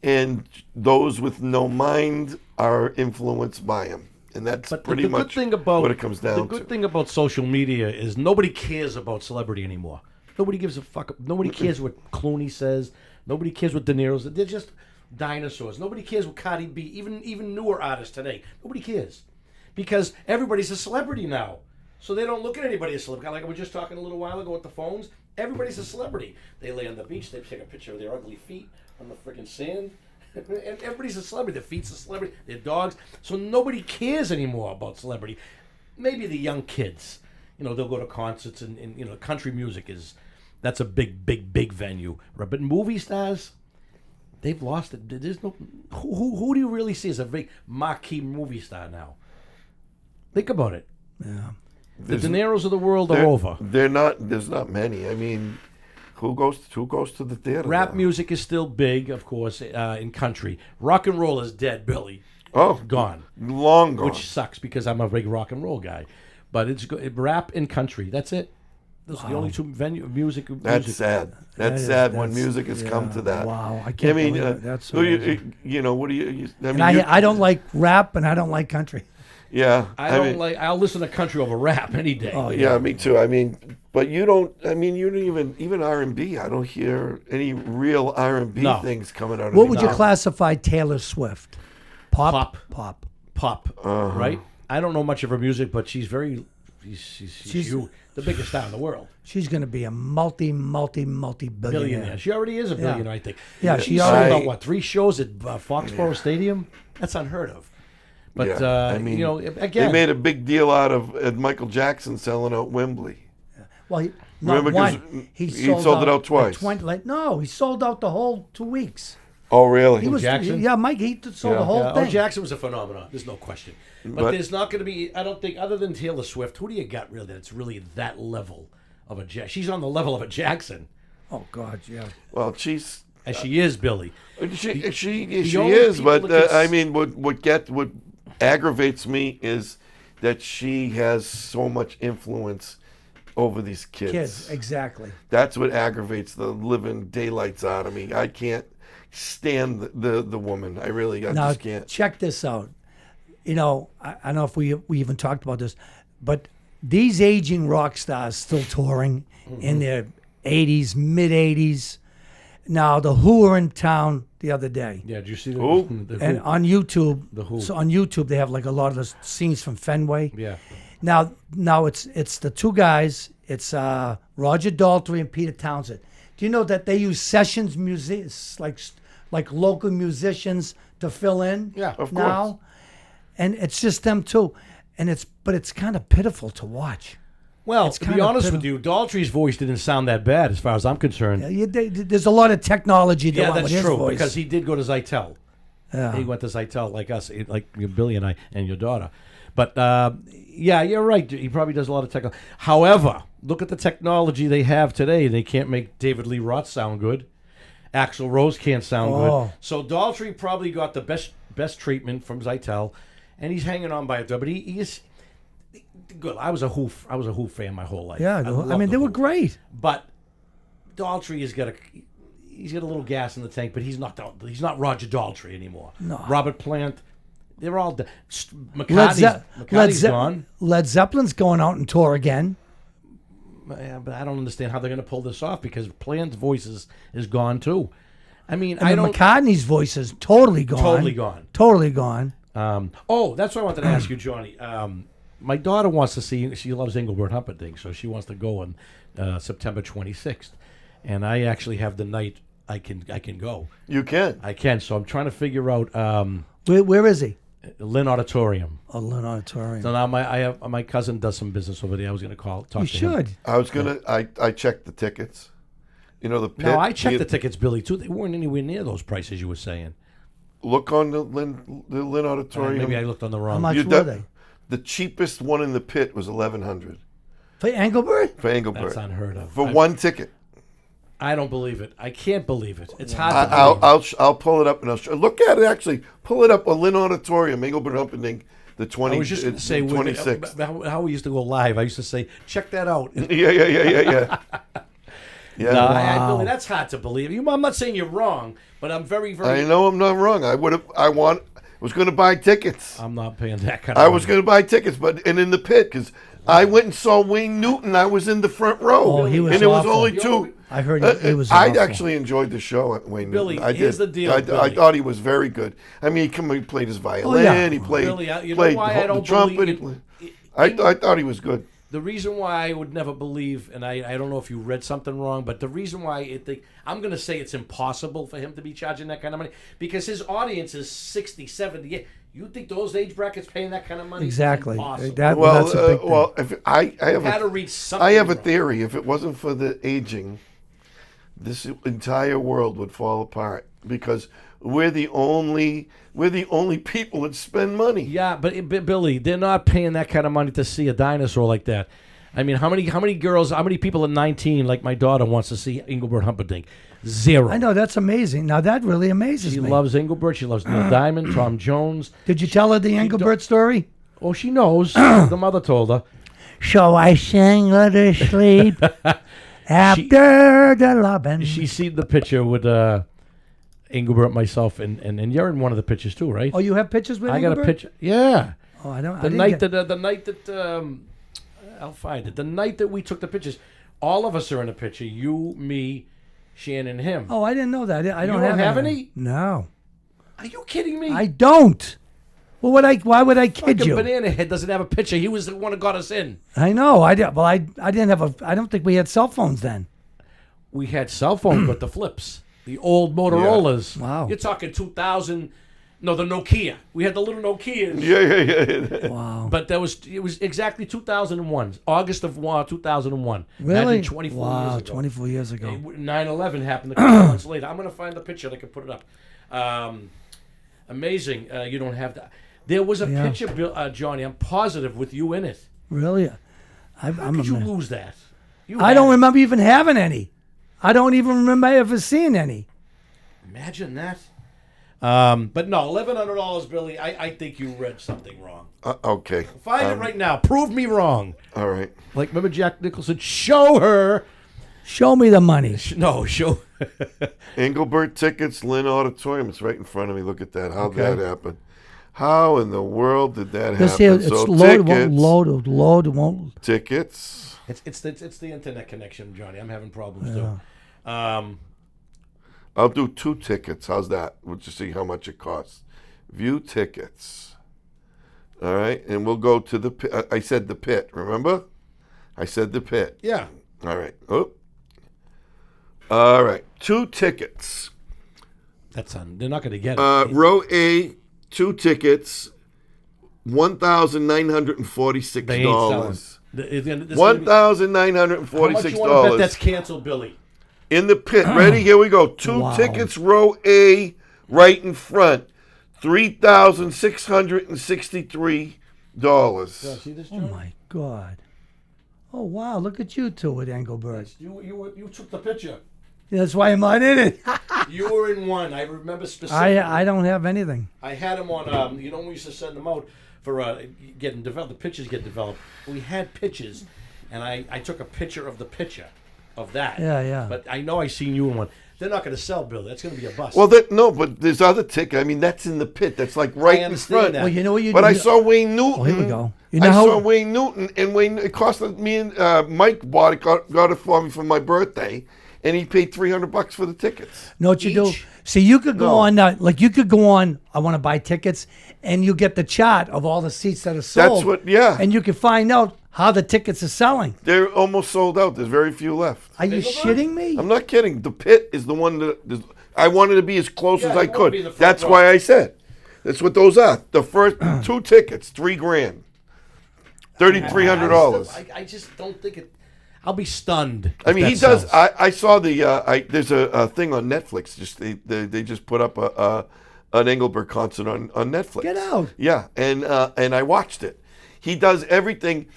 and those with no mind are influenced by them. And that's pretty much what it comes down to. The good thing about social media is nobody cares about celebrity anymore. Nobody gives a fuck. Nobody cares what Clooney says. Nobody cares what De Niro says. They're just dinosaurs. Nobody cares what Cardi B, even newer artists today. Nobody cares. Because everybody's a celebrity now. So they don't look at anybody as a celebrity. Like I was just talking a little while ago with the phones. Everybody's a celebrity. They lay on the beach. They take a picture of their ugly feet on the freaking sand. And everybody's a celebrity. Their feet's a celebrity. Their dogs. So nobody cares anymore about celebrity. Maybe the young kids. They'll go to concerts and country music that's a big venue. But movie stars, they've lost it. There's no who do you really see as a big marquee movie star now? Think about it. Yeah. The De Niros of the world are over. They're not. There's not many. I mean, who goes to the theater? Rap now? music is still big, of course, in country. Rock and roll is dead, Billy. Oh, Gone. long gone. Which sucks because I'm a big rock and roll guy. But it's rap and country. That's it. Those are the only two music. That's sad. That's sad when music has come to that. Wow, I can't believe it. That's what do you? I mean, I don't like rap and I don't like country. Yeah, I'll listen to country over rap any day. Oh, yeah, me too. I mean, but you don't. I mean, you don't even R&B. I don't hear any real R&B things coming out of. What would you classify Taylor Swift? Pop. Right? I don't know much of her music, but she's very. She's the biggest star in the world. She's going to be a multi-billionaire. Billionaire. She already is a billionaire, I think. Yeah, she sold out 3 shows at Foxborough Stadium. That's unheard of. But Yeah, I mean, you know, they again, made a big deal out of Michael Jackson selling out Wembley. Well, not Remember, 'cause one. he sold it out twice. No, he sold out the whole 2 weeks. Oh, really? He was, Jackson? Yeah, Mike, he sold the whole yeah, thing. Oh, Jackson was a phenomenon. There's no question. But there's not going to be. I don't think, other than Taylor Swift, who do you got really that's really that level of a Jackson? She's on the level of a Jackson, Oh God, yeah. Well, she's as she is Billy. she only is, people but that I mean, what aggravates me is that she has so much influence over these kids. Kids, exactly. That's what aggravates the living daylights out of me. I can't stand the woman. I Now, just can't. check this out. You know, I don't know if we even talked about this, but these aging rock stars still touring in their 80s, mid 80s. Now, the Who were in town the other day. Yeah, did you see the Who? the And on YouTube, The Who. so on YouTube they have like a lot of the scenes from Fenway. Yeah. Now it's the two guys. It's Roger Daltrey and Peter Townsend. Do you know that they use sessions musicians, like local musicians, to fill in? Yeah, of now, and it's just them two, and it's kind of pitiful to watch. Well, It's to be kinda honest with pitiful. you, Daltrey's voice didn't sound that bad as far as I'm concerned. There's a lot of technology that Yeah, went that's with his true voice. because he did go to Zytel. Yeah. He went to Zytel like us, like Billy and I and your daughter. But yeah, you're right. He probably does a lot of technology. However, look at the technology they have today. They can't make David Lee Roth sound good. Axl Rose can't sound Oh. good. So Daltrey probably got the best treatment from Zytel, and he's hanging on by a thread. But he is good. I was a Who fan my whole life. Yeah, loved I mean the they were Who. great. But Daltrey has got a little gas in the tank, but he's not Roger Daltrey anymore. No. Robert Plant, they're all McCartney's gone. Led Zeppelin's going out and tour again. Yeah, but I don't understand how they're going to pull this off because Plant's voice is gone too. I mean, And I then don't. McCartney's voice is totally gone. Totally gone. Totally gone. That's what I wanted to ask you, Johnny. My daughter wants to see. She loves Engelbert Humperdinck, so she wants to go on September 26th, and I actually have the night I can go. You can. I can. So I'm trying to figure out Where is he? Lynn Auditorium. Oh, Lynn Auditorium. So now my cousin does some business over there. I was going to talk You to him. should. I was gonna. I checked the tickets. You know the pit. No, I checked the tickets, Billy, too. They weren't anywhere near those prices you were saying. Look on the Lynn Auditorium. Maybe I looked on the wrong. How much You were de- they? The cheapest one in the pit was $1,100 For Engelbert? for Engelbert That's unheard of. for one ticket. I don't believe it. I can't believe it. It's hard to believe. I'll pull it up and I'll show. Look at it. Actually, pull it up. A Lynn Auditorium, Engelbert Humperdinck, the 20. I was just going to say, 26th. how we used to go live. I used to say, check that out. Yeah. Yeah. No, Billy, that's hard to believe. I'm not saying you're wrong, but I'm very, very. I know I'm not wrong. I was going to buy tickets. I'm not paying that kind of I was money. going to buy tickets, but in the pit because I went and saw Wayne Newton. I was in the front row. Oh, he was and it was awful. only two. I heard it was I awful. actually enjoyed the show at Wayne Billy, Newton. I here's did. the deal, I Billy. thought he was very good. I mean, he played his violin. yeah. He played, Billy, you know played why I the don't trumpet. believe I thought he was good. The reason why I would never believe, and I don't know if you read something wrong, but the reason why I'm going to say it's impossible for him to be charging that kind of money because his audience is 60, 70. Yeah, you think those age brackets paying that kind of money? Exactly. Is impossible. Well, That's a big thing. if I have had to a, read something. I have a wrong. theory. If it wasn't for the aging, this entire world would fall apart because we're the only people that spend money. Yeah, but Billy, they're not paying that kind of money to see a dinosaur like that. I mean, how many people at 19, like my daughter, wants to see Engelbert Humperdinck? Zero. I know, that's amazing. Now, that really amazes She me. loves Engelbert. She loves Neil Diamond, Tom Jones. Did you tell her the Engelbert story? Oh, she knows. The mother told her. So I sang her to sleep after the loving. She seen the picture with Engelbert, myself, and you're in one of the pictures too, right? Oh, you have pictures with I got Engelbert? a picture. Yeah. Oh, I don't. The night that I'll find it. The night that we took the pictures, all of us are in a picture. You, me, Shannon, him. Oh, I didn't know that. I don't don't have any. any? No, Are you kidding me? I don't. Well, why would I kid Fucking you? Banana Head doesn't have a picture. He was the one who got us in. I know. I did. Well, I didn't have a. I don't think we had cell phones then. We had cell phones, but the flips, the old Motorola's. Wow. You're talking 2000. No, the Nokia. We had the little Nokias. Yeah. Wow. But it was exactly 2001, August of 2001. Really? Imagine 24 wow, years ago. 24 years ago. 9/11 happened a couple months later. I'm going to find the picture and I can put it up. Amazing. You don't have that. There was a Yeah. picture, Bill, Johnny, I'm positive, with you in it. Really? How could you lose that? I don't remember even having any. I don't even remember ever seeing any. Imagine that. But no, $1,100, Billy. I think you read something wrong. Okay. Find it right now. Prove me wrong. All right. Like, remember Jack Nicholson? Show her. Show me the money. No, show. Engelbert tickets, Lynn Auditorium. It's right in front of me. Look at that. How'd Okay. that happen? How in the world did that This happen? here, it's loaded, won't load, it won't. Tickets. It's the internet connection, Johnny. I'm having problems too. I'll do 2 tickets. How's that? We'll just see how much it costs. View tickets. All right. And we'll go to the pit. I said the pit, remember? I said the pit. Yeah. All right. Oh. All right. 2 tickets. That's on. They're not going to get it. Row A, 2 tickets, $1,946. They ain't selling. This is gonna be- $1,946. How much you want to bet that's canceled, Billy? In the pit. Ready? Here we go. 2 Wow. tickets, row A, right in front. $3,663. See this, Oh Johnny? my God. Oh wow, look at you two at Engelbert. You took the picture. That's why I'm not in it. You were in one. I remember specifically. I don't have anything. I had them on. You know, when we used to send them out for getting developed. The pictures get developed. We had pictures, and I took a picture of the picture of that. Yeah. But I know I seen you in one. They're not going to sell, Bill. That's going to be a bust. Well, no, but there's other ticket. I mean, that's in the pit. That's like right in understand front. that. Well, you know what you But do? I saw Wayne Newton. Oh, here we go. You I know saw how Wayne Newton, and Wayne. It cost me and Mike bought it, got it for me for my birthday, and he paid $300 for the tickets. know what you do? Each? See, you could go No. on, like you could go on. I want to buy tickets, and you get the chart of all the seats that are sold. what- yeah. And you can find out how the tickets are selling. They're almost sold out. There's very few left. Are you shitting me? I'm not kidding. The pit is the one that I wanted to be as close Yeah, as you I wanna could. be the front That's row. why I said. That's what those are. The first 2 tickets, $3,000, $3,300. I just don't think it. I'll be stunned. I mean, if he that does. sells. I saw the. There's a thing on Netflix. Just they just put up an Engelbert concert on Netflix. Get out. Yeah, and I watched it. He does everything.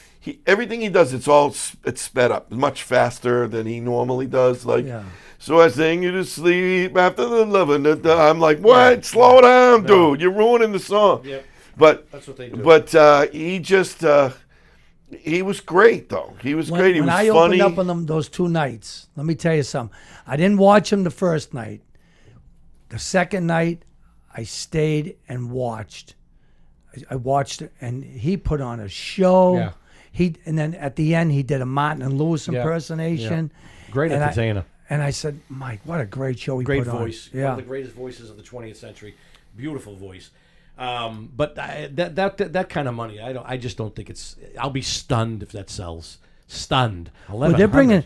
Everything he does, it's sped up much faster than he normally does. Like, Yeah. so I sing you to sleep after the loving. I'm like, what? Slow down, dude. You're ruining the song. Yep. But That's what they do. But he just. He was great, though. He was great. He when was I funny. opened up on them those 2 nights, let me tell you something. I didn't watch him the first night. The second night, I stayed and watched. I watched it, and he put on a show. Yeah. And then at the end, he did a Martin and Lewis impersonation. Great And entertainer. And I said, Mike, what a great show he Great put voice. on. One Yeah. of the greatest voices of the 20th century. Beautiful voice. But that kind of money, I just don't think it's. I'll be stunned if that sells. Stunned. Well, they're bringing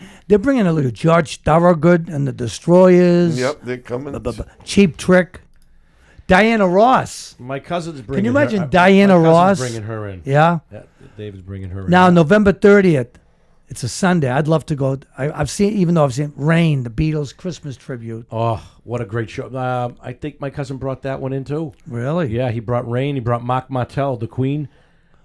a little George Thorogood and the Destroyers. Yep, they're coming. Cheap Trick. Diana Ross. My cousin's bringing. you imagine her, Diana my cousin's Ross? bringing her in. Yeah. Yeah, David's bringing her in. Now, November 30th, it's a Sunday. I'd love to go. I've seen, even though I've seen Rain, the Beatles Christmas tribute. Oh, what a great show! I think my cousin brought that one in too. Really? Yeah, he brought Rain. He brought Mark Martel, the Queen.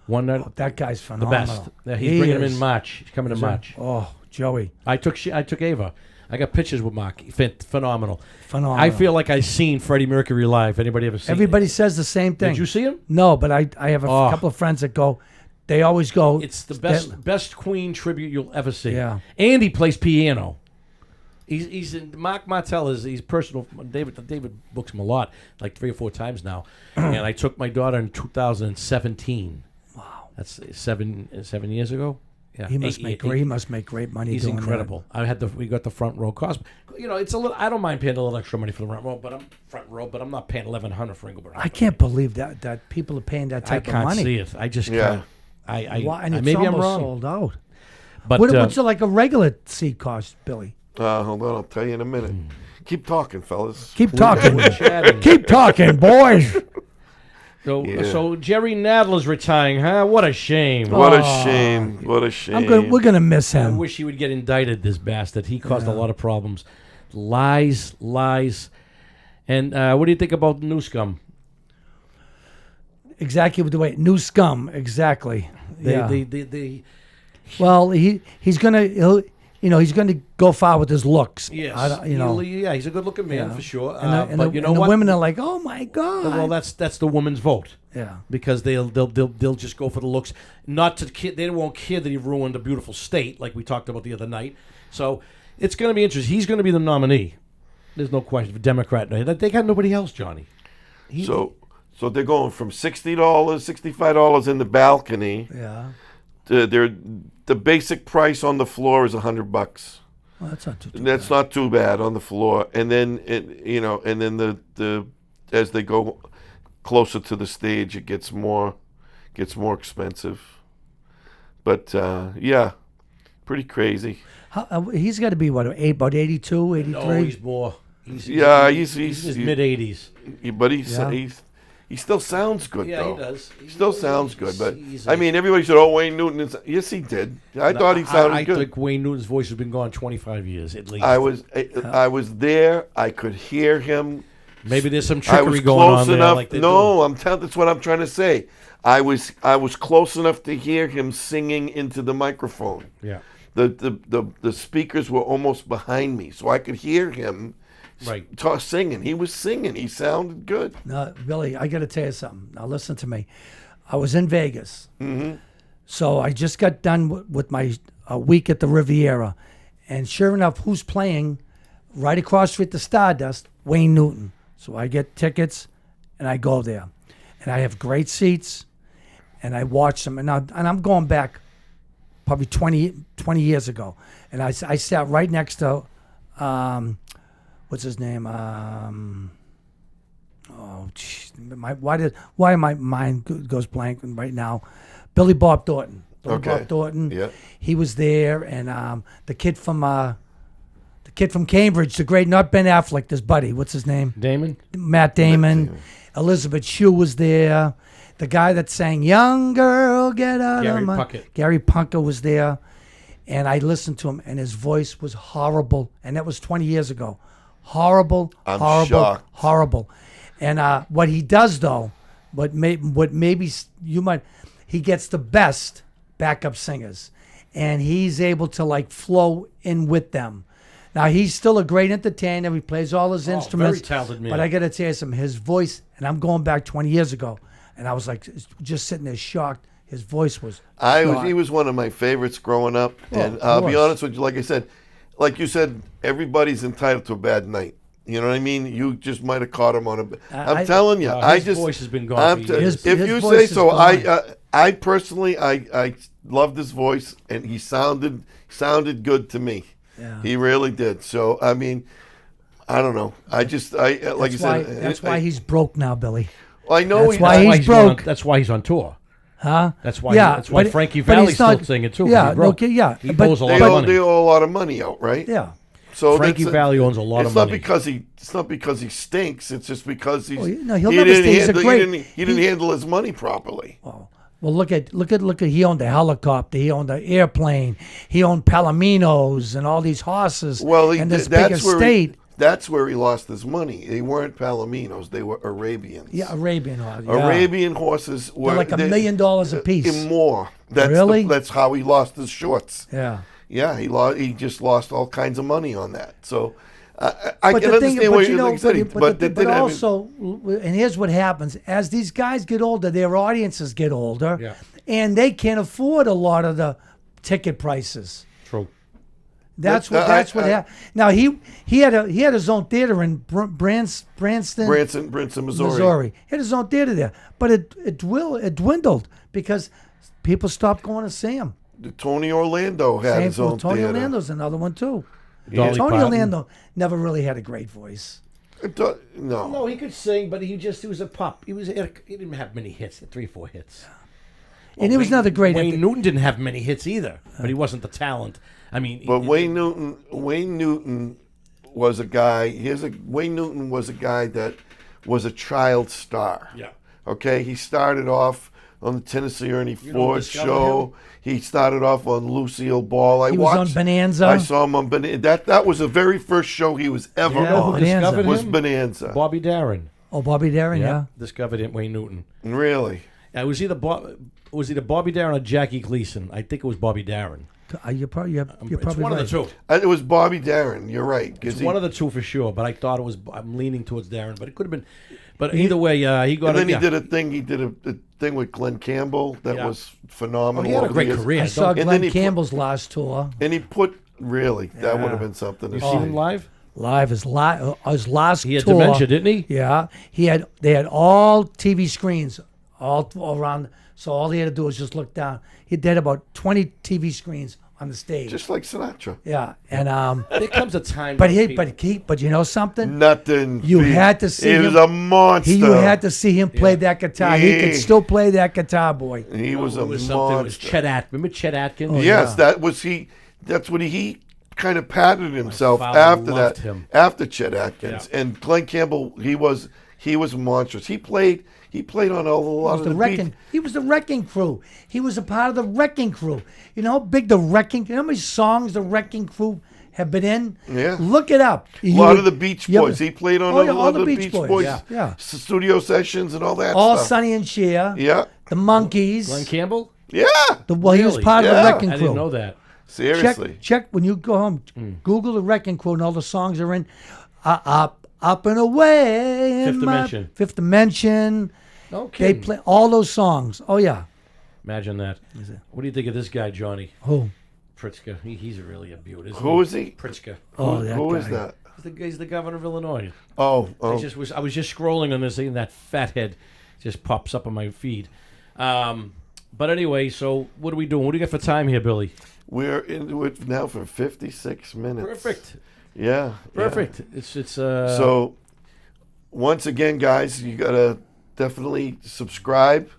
One night, That guy's the phenomenal. best. Yeah, he's He bringing him is. in March. He's coming in March. Oh, Joey. I took Ava. I got pictures with Mark. Phenomenal. Phenomenal. I feel like I seen Freddie Mercury live. Anybody ever seen? Everybody says the same thing. Did you see him? No, but I have a Oh. couple of friends that go. They always go. It's the best Queen tribute you'll ever see. Yeah. And he plays piano. He's in Mark Martel he's personal. David books him a lot, like 3 or 4 times now. And I took my daughter in 2017. Wow. That's 7 years ago. Yeah, He must make great money. He's doing that. incredible. We got the front row cost. You know, it's a little. I don't mind paying a little extra money for the front row, but I'm not paying $1,100 for Engelbert. I can't believe that people are paying that I type of can't money. see it. I just Yeah. can't. Why? And it's maybe I'm almost wrong. sold out. But What's like a regular seat cost, Billy? Hold on, I'll tell you in a minute. Keep talking, fellas. Keep talking. chatting. Keep talking, boys. So Jerry Nadler's retiring, huh? What a shame. What a shame. What a shame. We're gonna miss I him. wish he would get indicted, this bastard. He caused a lot of problems. Lies. And what do you think about New Scum? Exactly the way new scum. Exactly. They Well, he's gonna go far with his looks. yes. He's a good-looking man for sure. And But you know the what? women are like, oh my god. Well, that's the woman's vote. Yeah. Because they'll just go for the looks. Not to they won't care that he ruined a beautiful state like we talked about the other night. So it's going to be interesting. He's going to be the nominee. There's no question for Democrat. They got nobody else, Johnny. So they're going from $60, $65 in the balcony. Yeah. The basic price on the floor is $100. Well, that's not too That's not too bad on the floor, and then the as they go closer to the stage, it gets more expensive. But yeah, pretty crazy. He's got to be what, about 82, 83? No, he's more. He's in his mid-80s. But he still sounds good, Yeah, though. he does. He still sounds good, but he's I mean, everybody said, "Oh, Wayne Newton." Yes, he did. I thought he sounded I good. think Wayne Newton's voice has been gone 25 years at least. I was there. I could hear him. Maybe there's some I was trickery going close on enough. there. Like they No, that's what I'm trying to say. I was close enough to hear him singing into the microphone. do. Yeah. The speakers were almost behind me, so I could hear him Right. singing. He was singing. He sounded good. No, Billy, I got to tell you something. Now listen to me. I was in Vegas, so I just got done with my week at the Riviera, and sure enough, who's playing right across the street to Stardust? Wayne Newton. So I get tickets, and I go there, and I have great seats, and I watch them, and I'm going back probably 20 years ago, and I sat right next to. What's his name? Why my mind goes blank right now? Billy Bob Thornton. Bob Thornton. Yeah. He was there, and the kid from Cambridge, the great, not Ben Affleck, his buddy. What's his name? Damon? Matt Damon. Elizabeth Shue was there. The guy that sang "Young Girl, Get Out Gary of My..." Puckett. Gary Puckett was there, and I listened to him, and his voice was horrible, and that was 20 years ago. Horrible. And what he does, though, what maybe you might, he gets the best backup singers, and he's able to like flow in with them. Now he's still a great entertainer. He plays all his instruments. very talented man. But I got to tell you something. His voice, and I'm going back 20 years ago, and I was like just sitting there shocked. His voice was. He was one of my favorites growing up, and I'll be honest with you. Like you said, everybody's entitled to a bad night. You know what I mean? You just might have caught him on a. I'm telling you, his voice has been gone for years. If His you voice say is so, gone. I personally, I loved his voice, and he sounded good to me. Yeah. He really did. So I mean, I don't know. Like you said, That's why he's broke now, Billy. I know that's why he's broke. That's why he's on tour. Huh? That's why. Yeah, That's why but- Frankie but Valli's he's not- still singing too. 'cause Yeah, he broke. okay, yeah, He but- owes a they lot of money. owe a lot of money out, right? Yeah. So Frankie Valli owns a lot it's of not money. It's not because he stinks. It's just because he's. Oh, no, he'll never stink. He's a great- He didn't handle his money properly. Well, look at. He owned a helicopter. He owned an airplane. He owned Palominos and all these horses. Well, and this big estate. That's where he lost his money. They weren't Palominos; they were Arabians. Yeah, Arabian horse. Yeah. Arabian horses were They're like $1 million a piece. And more. That's Really? That's how he lost his shorts. Yeah. Yeah, he just lost all kinds of money on that. So I But can the thing, understand what but you you're know, saying. but also, and here's what happens: as these guys get older, their audiences get older, Yeah. and they can't afford a lot of the ticket prices. True. That's But, what happened. Now he had his own theater in Branson, Missouri. He had his own theater there, but it dwindled because people stopped going to see him. Tony Orlando had his own Tony theater. Orlando's another one too. Dolly Tony Parton. Orlando never really had a great voice. No. No, he could sing, but he was a pup. He didn't have many hits. 3 or 4 hits. And he was another great. Wayne Newton didn't have many hits either, but he wasn't the talent. I mean, But Wayne Newton was a guy. Wayne Newton was a guy that was a child star. Yeah. Okay, he started off on the Tennessee Ernie Ford discovered show. He started off on Lucille Ball. He was on Bonanza. I saw him on Bonanza. That was the very first show he was ever You know who on. Bonanza. discovered Was him? Bonanza. Bobby Darin. Oh, Bobby Darin, yeah. Discovered him, Wayne Newton. Really? It was either Bobby Darin or Jackie Gleason. I think it was Bobby Darin. You're probably It's one right. of the two. It was Bobby Darin. You're right. 'Cause It's he- one of the two for sure. But I thought it was. I'm leaning towards Darin, but it could have been. But either way, he got. and then it, he did a thing. He did a thing with Glenn Campbell that Yeah. was phenomenal. He had a over the great years. career. I saw And then Glenn he put- Campbell's last tour. And he put really that would have been something. To You see. seen him live? Live his last He had tour. dementia, didn't he? Yeah, they had all TV screens all around. So all he had to do was just look down. He did about 20 TV screens on the stage. Just like Sinatra. Yeah, and There comes a time. but when but you know something? Nothing. You had to see He him. was a monster. You had to see him play that guitar. He could Yeah. still play that guitar, boy. He was a it was something. It was monster. Chet Atkins. Remember Chet Atkins? Oh, Yes, yeah. that was he. That's what he kind of patted himself father after loved that. him. After Chet Atkins Yeah. and Glenn Campbell, he was monstrous. He played on a lot of the beats. He was the Wrecking Crew. He was a part of the Wrecking Crew. You know how big the Wrecking. You know how many songs the Wrecking Crew have been in? Yeah. Look it up. A lot of the Beach you ever- Boys. He played on Oh, yeah, a all lot the of the Beach Beach Boys, Boys yeah. studio sessions and all that All stuff. Sonny and Cher. Yeah. The Monkeys. Glenn Campbell. Yeah. He was Really? part of Yeah. the Wrecking I Crew. didn't know that. Seriously. Check when you go home. Google the Wrecking Crew and all the songs are in. Up and away. Fifth in my- Dimension. Fifth Dimension. No They kidding. play all those songs. Oh yeah. Imagine that. What do you think of this guy, Johnny Who? Pritzker? He's really a beaut, isn't Who he? is he? Pritzker. Oh, that Who guy. is that? He's the governor of Illinois. Oh, I was just scrolling on this, and that fat head just pops up on my feed. But anyway, so what are we doing? What do you got for time here, Billy? we're into it now for 56 minutes. Perfect. Yeah. Perfect. It's So, once again, guys, you gotta definitely subscribe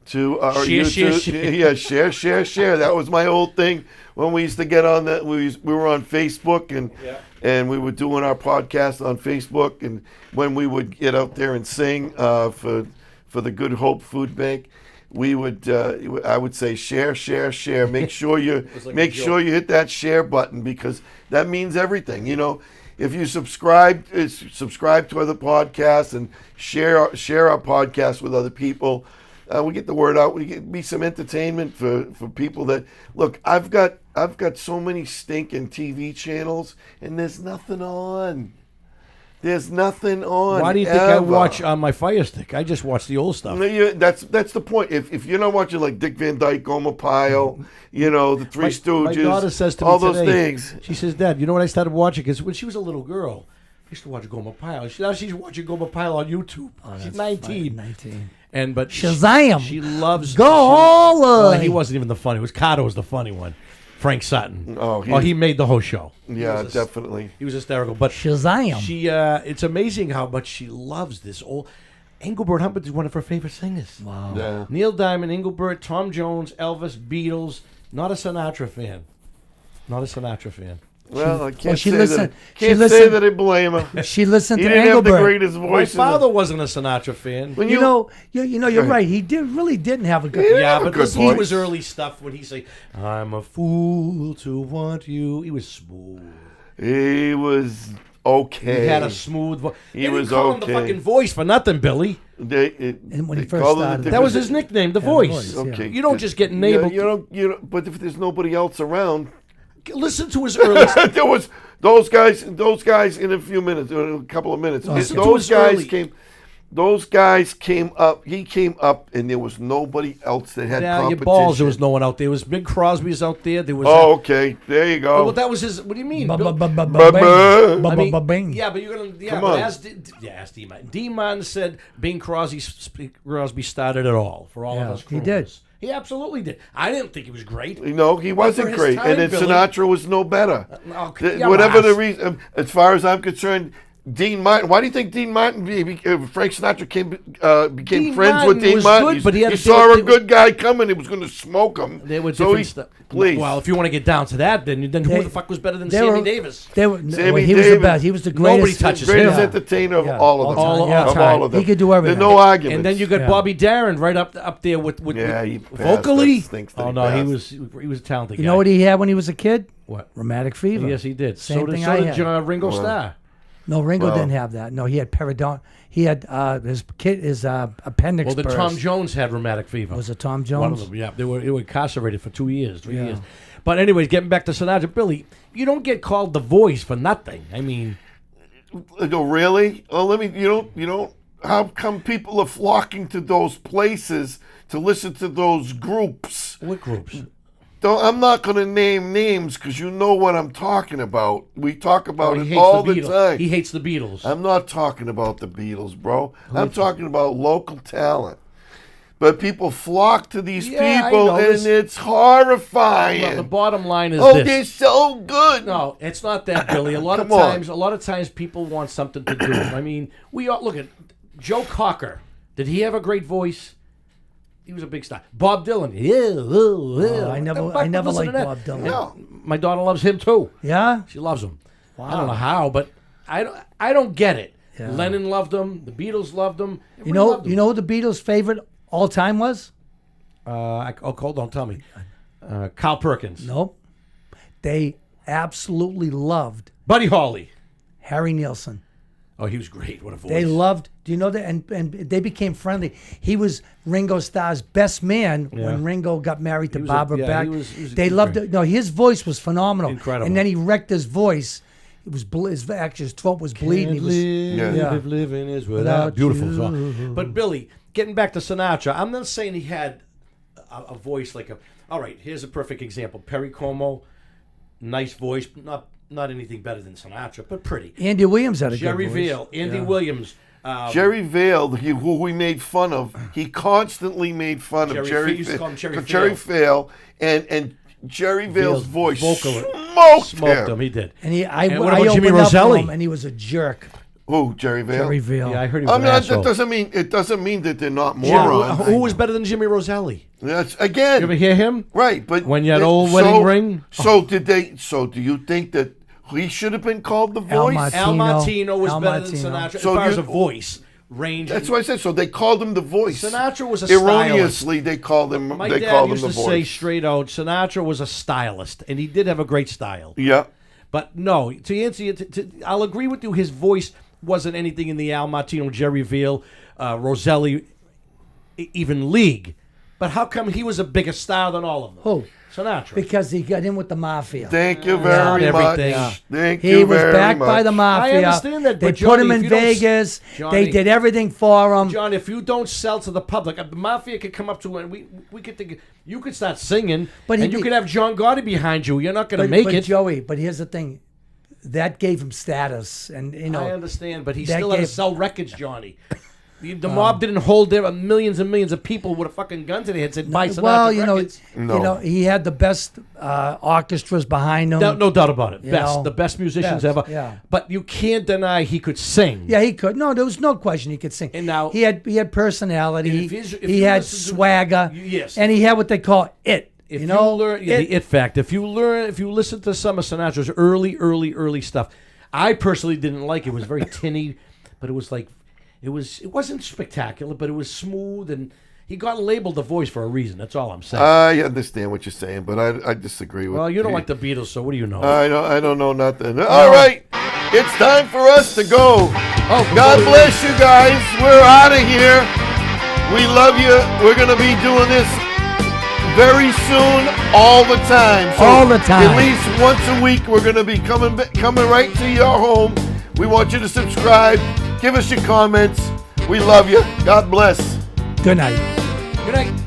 to our Share, YouTube. share. Yeah, share. That was my old thing when we used to get on that. We were on Facebook and we were doing our podcast on Facebook, and when we would get out there and sing for the Good Hope Food Bank. We would, I would say, share. Make sure you like a make joke. sure you hit that share button because that means everything. You know, if you subscribe to other podcasts and share our podcast with other people, we get the word out. We get be some entertainment for people that look. I've got so many stinking TV channels and there's nothing on. There's nothing on. why do you think I ever. watch on my Fire Stick? I just watch the old stuff. No, that's the point. If you're not watching like Dick Van Dyke, Gomer Pyle, the Three My Stooges, daughter says to me all those today, things. She says, "Dad, you know what I started watching? Because when she was a little girl, I used to watch Gomer Pyle. Now she's watching Gomer Pyle on YouTube. She's 19. 19. And but Shazam. She loves Go she- all the Well, way. he wasn't even the funny. It was Kato was the funny one. Frank Sutton. Oh, he made the whole show. Yeah, He was definitely. He was hysterical. But Shazam. she, it's amazing how much she loves this old. Engelbert Humperdinck is one of her favorite singers. Wow. Yeah. Neil Diamond, Engelbert, Tom Jones, Elvis, Beatles. Not a Sinatra fan. Not a Sinatra fan. Well, I can't she say listened- that. she Can't say listened- that I blame her. She listened He to didn't have the Engelbert. greatest My voice. father wasn't a Sinatra fan. When You know, you're ahead. right. He really didn't have a good. Yeah, have a but good listen to voice. his early stuff when he say, "I'm a fool to want you." He was smooth. he was okay. He had a smooth voice. He They didn't was call him the okay. fucking voice for nothing, Billy. And when he first called it started, the That was different- his nickname, the The voice. Voice, yeah. Okay, You don't good. just get Yeah, named. you don't. But if there's nobody else around, Listen to his early stuff. there was those guys in a few minutes, in a couple of minutes. Listen to Those his guys early- came. Those guys came up. He came up, and there was nobody else that had Now your competition. balls, there was no one out there. There was Big Crosby's out there. There was. Oh, okay. There you go. well, that was his. What do you mean? Ba- Bill- ba- ba- ba- Ba- bang. ba- Ba- I mean, ba- bang. yeah, but you're gonna. Yeah, Come but on. ask D Man. D Man said Bing Crosby started it all for all Yeah, of us. he did. crooners. He absolutely did. I didn't think he was great. No, he wasn't his great, time, and then Billy. Sinatra was no better. Oh, Th- yeah, whatever the Ross. reason, as far as I'm concerned, Dean Martin. Why do you think Dean Martin, Frank Sinatra became Dean friends Martin with Dean was Martin? good, but he had he to saw deal a with- good guy coming. He was going to smoke him. They were so different he, stuff. Please. Well, if you want to get down to that, then who They- the fuck was better than they Sammy were- Davis? They were, Sammy he was the Davis. best. He was the Nobody greatest. touches greatest Yeah. entertainer of Yeah. all of them. All time, yeah. Of time. all of them. He could do everything. There's no argument. And then you got Yeah. Bobby Darin right up there with Yeah, he passed. vocally. That stinks that Oh he no, he passed. was a talented guy. You know what he had when he was a kid? What? Rheumatic fever. Yes, he did. Same so did, thing so I did had. Ringo Starr. No, Ringo Well- didn't have that. No, he had peridon. He had his appendix Well, then burst. Tom Jones had rheumatic fever. Was it Tom One Jones? of them, yeah. They were incarcerated for 2 years, 3 Yeah. years. But anyways, getting back to Sinatra, Billy, you don't get called the voice for nothing. I mean, I go, really? Oh, you don't. How come people are flocking to those places to listen to those groups? what groups? I'm not going to name names because you know what I'm talking about. We talk about He it hates all the the Beatles. time. He hates the Beatles. I'm not talking about the Beatles, bro. I'm talking about local talent. But people flock to these Yeah, I people, know and this. it's horrifying. Well, the bottom line is oh, this. they're so good. No, it's not that, Billy. A lot of Come on. times, people want something to do. I mean, we all look at Joe Cocker. Did he have a great voice? He was a big star. Bob Dylan. I never Listen liked to that. Bob Dylan. No. My daughter loves him too. Yeah. She loves him. I Wow. don't know how, but I don't get it. Yeah. Lennon loved him. The Beatles loved him. You know who the Beatles' favorite all time was? Hold on, tell me. Carl Perkins. Nope. They absolutely loved Buddy Holly. Harry Nilsson. Oh, he was great. What a voice. They loved. Do you know that? And they became friendly. He was Ringo Starr's best man Yeah. when Ringo got married to He was Barbara he Beck. was They loved great. it. No, his voice was phenomenal. Incredible. And then he wrecked his voice. It was his throat was bleeding. He was, Yeah. If living is Without without beautiful you. song. But Billy, getting back to Sinatra, I'm not saying he had a voice like a. All right, here's a perfect example. Perry Como, nice voice, not anything better than Sinatra, but pretty. Andy Williams had a Jerry good voice. Veal, Andy Williams. Jerry Vale, who we made fun of, he constantly made fun of Jerry Jerry Fe- used to call him Jerry Jerry Vale, and Jerry Vale's Vale's voice vocal- smoked him. He did. And I And what about opened Jimmy up for Roselli? him, and he was a jerk. Who, Jerry Vale? Jerry Veal. Yeah, I heard he was I'm an not, asshole. it doesn't mean that they're not Yeah, morons. who was better than Jimmy Roselli? That's You again ever hear him? right, but When you had old wedding ring? So did they? So do you think that he should have been called the Al voice? Martino. Al Martino was Al better Martino. than Sinatra So as far as you- a voice range. That's what I said. So they called him the voice. Sinatra was a stylist. Erroneously, they called him. My they dad called him used the to voice. say straight out, Sinatra was a stylist, and he did have a great style. Yeah. But no, to answer you, I'll agree with you. His voice wasn't anything in the Al Martino, Jerry Veal, Roselli, even league. But how come he was a bigger star than all of them? Who? Sinatra. Because he got in with the mafia. Thank you Not very much. everything. Thank He you was very backed much. by the mafia. I understand that, They but put Johnny, him if in you don't Vegas. Johnny- They did everything for him. John, if you don't sell to the public, the mafia could come up to and we could think you could start singing, But and you could have John Gotti behind you. You're not going to make but it. Joey, but here's the thing. That gave him status. And, you know, I understand, but he that still had to gave- sell records, Johnny. The mob didn't hold there millions and millions of people with a fucking gun to their heads and buy Sinatra well, you know, records. he had the best orchestras behind him. No doubt about it. You Best, know, the best musicians best, ever. yeah. But you can't deny he could sing. Yeah, he could. No, there was no question he could sing. And now- he had personality. If He you had listen to- swagger. Yes. And he had what they call it. If you know, learn the it fact, if you listen to some of Sinatra's early stuff, I personally didn't like it. It was very tinny, but it was like, it wasn't spectacular, but it was smooth, and he got labeled the voice for a reason. That's all I'm saying. I understand what you're saying, but I disagree with. Well, you don't like the Beatles, so what do you know? I don't know nothing. All right, it's time for us to go. Oh, God bless you guys. We're out of here. We love you. We're gonna be doing this very soon, all the time. So All the time. At least once a week, we're gonna be coming right to your home. We want you to subscribe. Give us your comments. We love you. God bless. Good night. Good night.